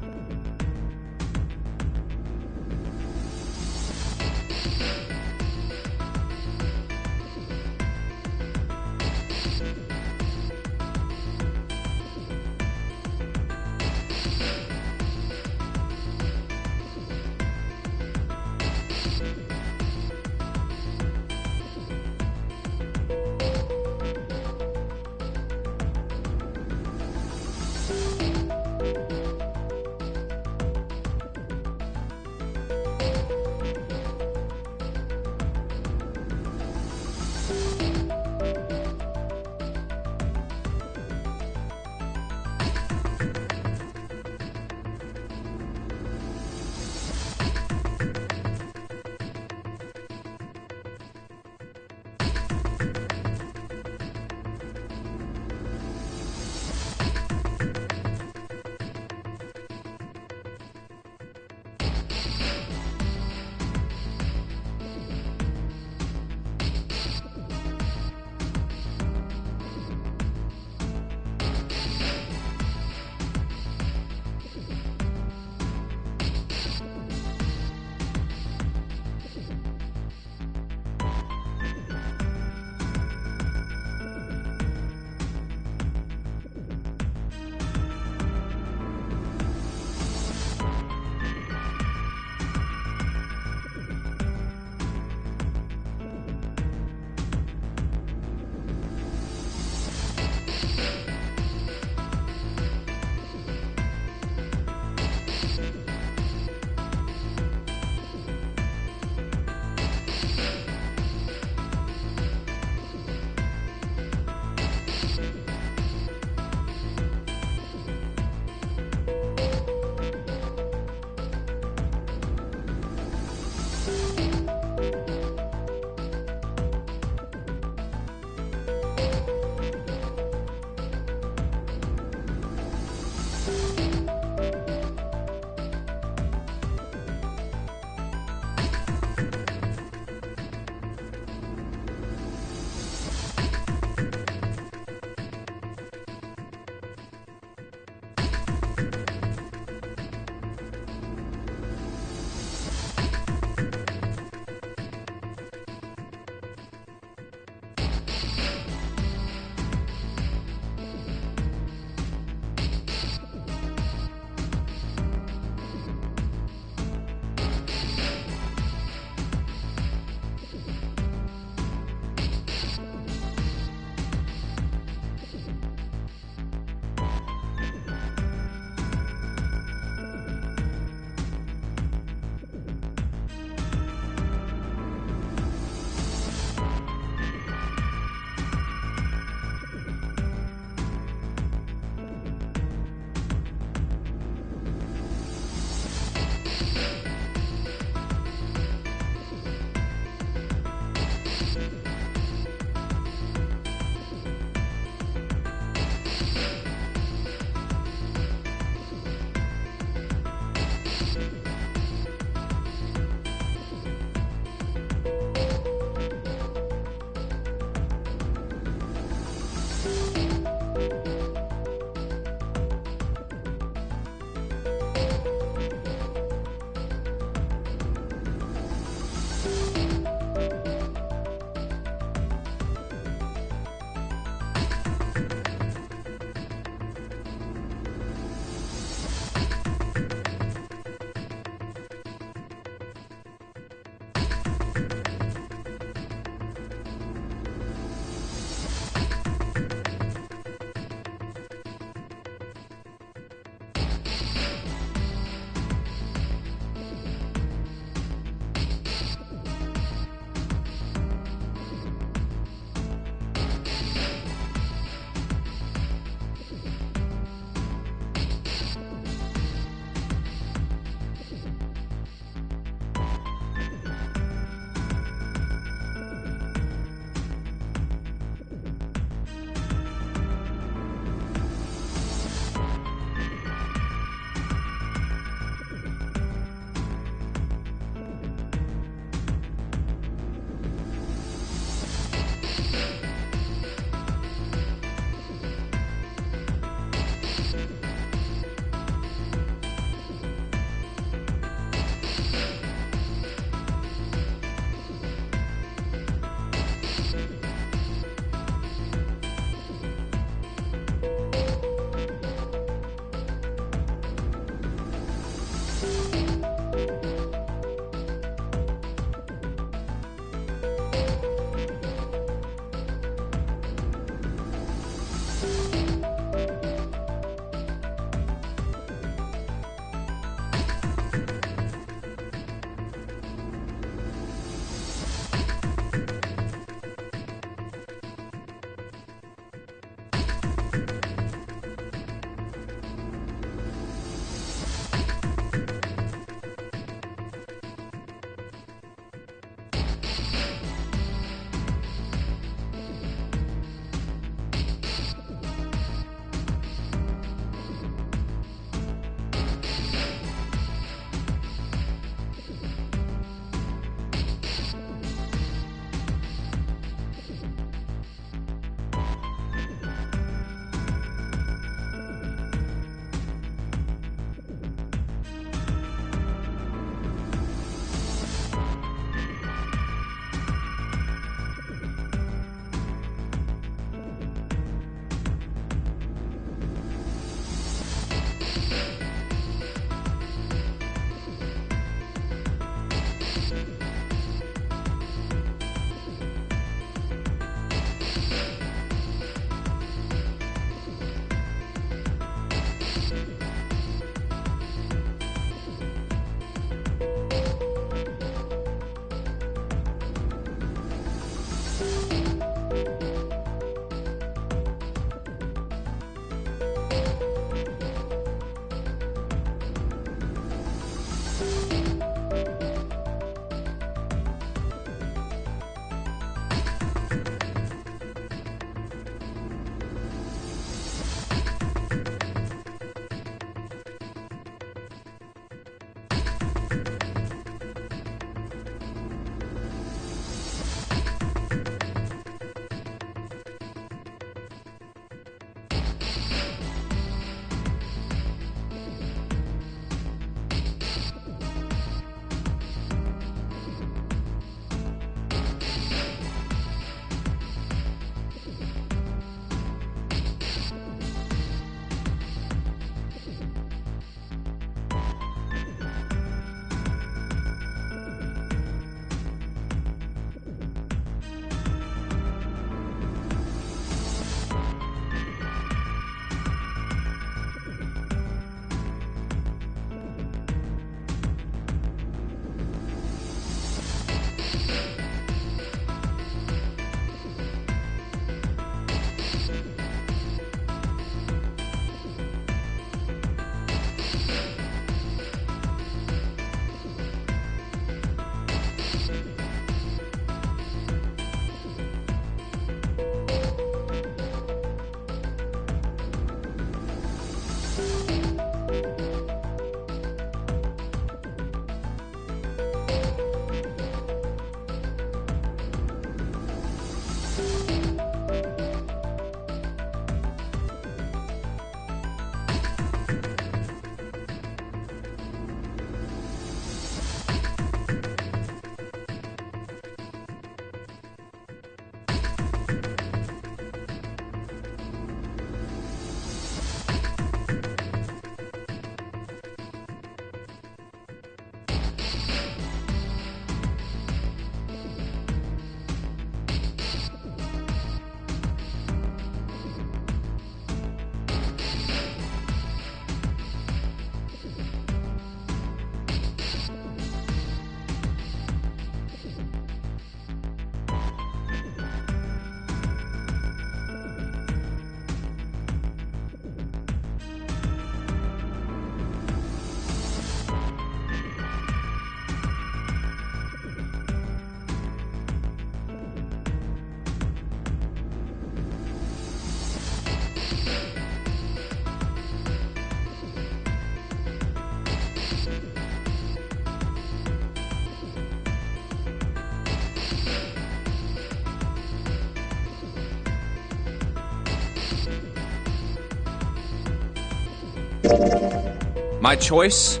My choice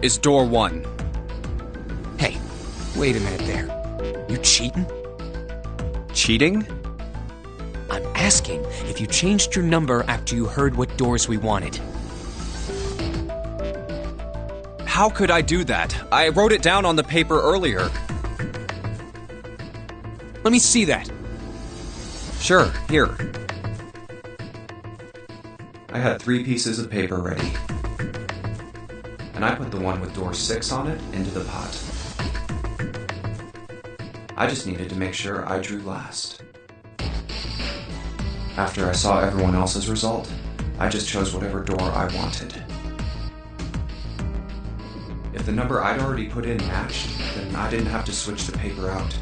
is door 1. Hey, wait a minute there. You cheating? Cheating? I'm asking if you changed your number after you heard what doors we wanted. How could I do that? I wrote it down on the paper earlier. Let me see that. Sure, here. I had 3 pieces of paper ready. And I put the one with door 6 on it into the pot. I just needed to make sure I drew last. After I saw everyone else's result, I just chose whatever door I wanted. If the number I'd already put in matched, then I didn't have to switch the paper out.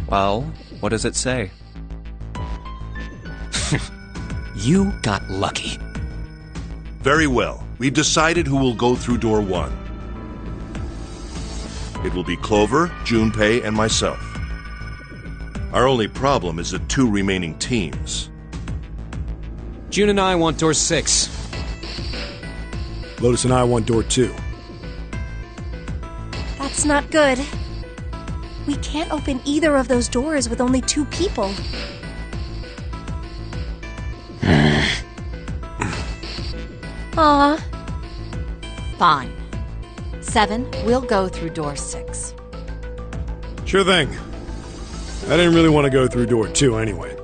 Well, what does it say? You got lucky. Very well. We've decided who will go through door 1. It will be Clover, Junpei, and myself. Our only problem is the 2 remaining teams. June and I want door 6. Lotus and I want door 2. That's not good. We can't open either of those doors with only 2 people. Aw. Fine. 7, we'll go through door 6. Sure thing. I didn't really want to go through door 2 anyway.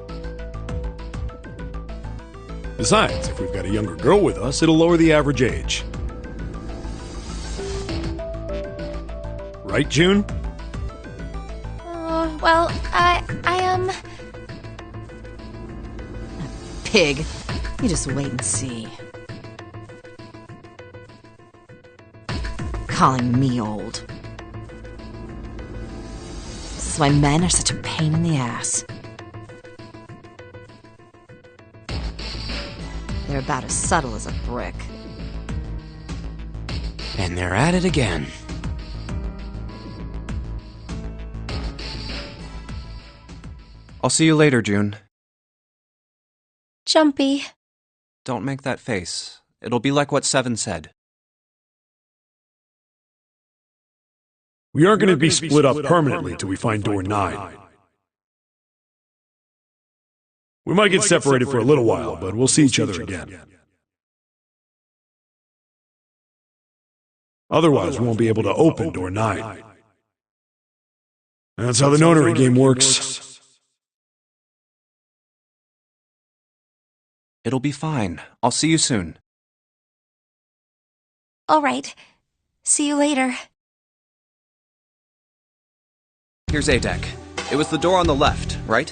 Besides, if we've got a younger girl with us, it'll lower the average age. Right, June? Well, Pig. You just wait and see. Calling me old. This is why men are such a pain in the ass. They're about as subtle as a brick. And they're at it again. I'll see you later, June. Jumpy. Don't make that face. It'll be like what 7 said. We aren't going to be split up permanently till we find door 9. We might get separated for a little while, but we'll see each other again. Otherwise, we won't be able to open door 9. That's how the Nonary game works. It'll be fine. I'll see you soon. All right. See you later. Here's ADEC. It was the door on the left, right?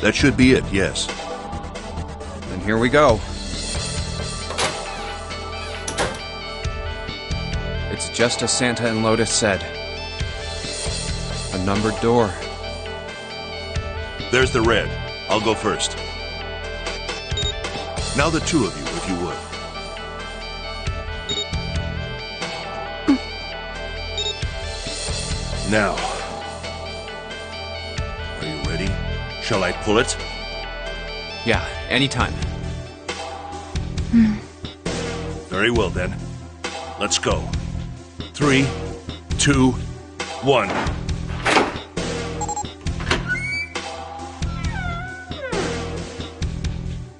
That should be it, yes. Then here we go. It's just as Santa and Lotus said. A numbered door. There's the red. I'll go first. Now the two of you, if you would. Now. Are you ready? Shall I pull it? Yeah, anytime. Very well then. Let's go. 3, 2, 1.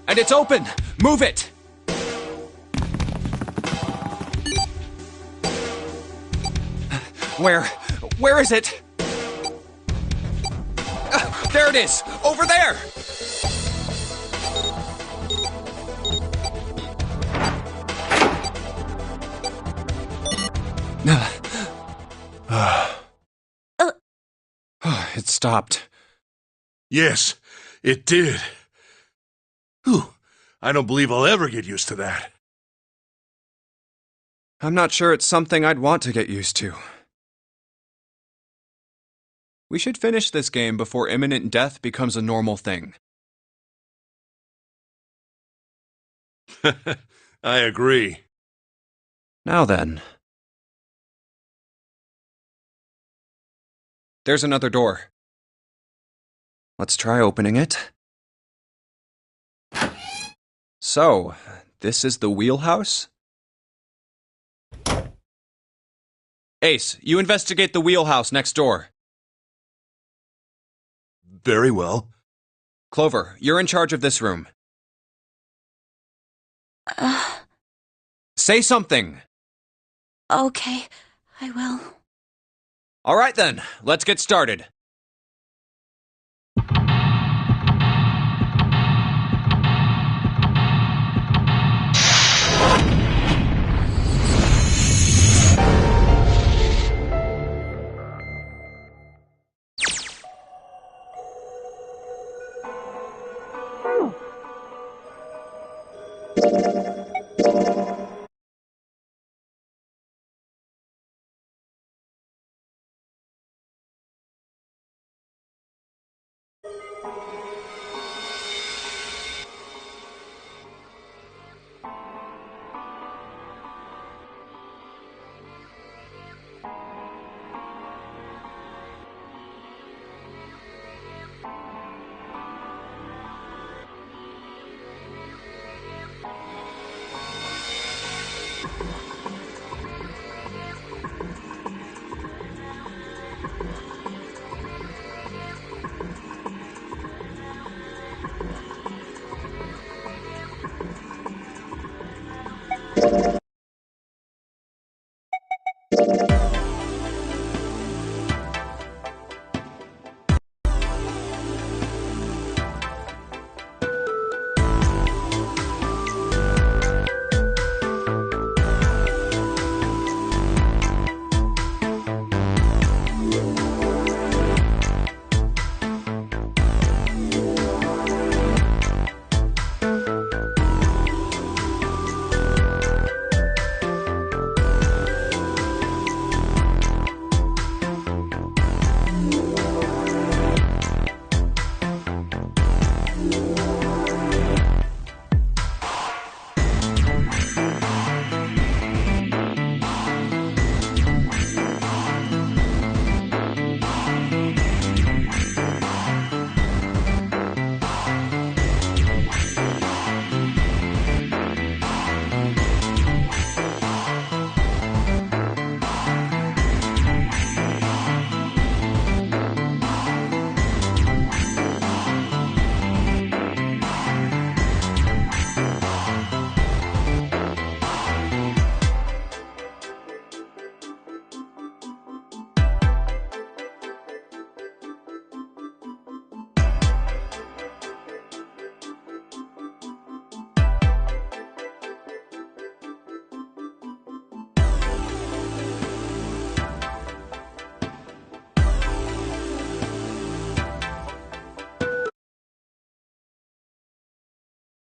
And it's open! Move it! Where is it? There it is! Over there! It stopped. Yes, it did. Whew. I don't believe I'll ever get used to that. I'm not sure it's something I'd want to get used to. We should finish this game before imminent death becomes a normal thing. I agree. Now then. There's another door. Let's try opening it. So, this is the wheelhouse? Ace, you investigate the wheelhouse next door. Very well. Clover, you're in charge of this room. Say something! Okay, I will. All right then, let's get started.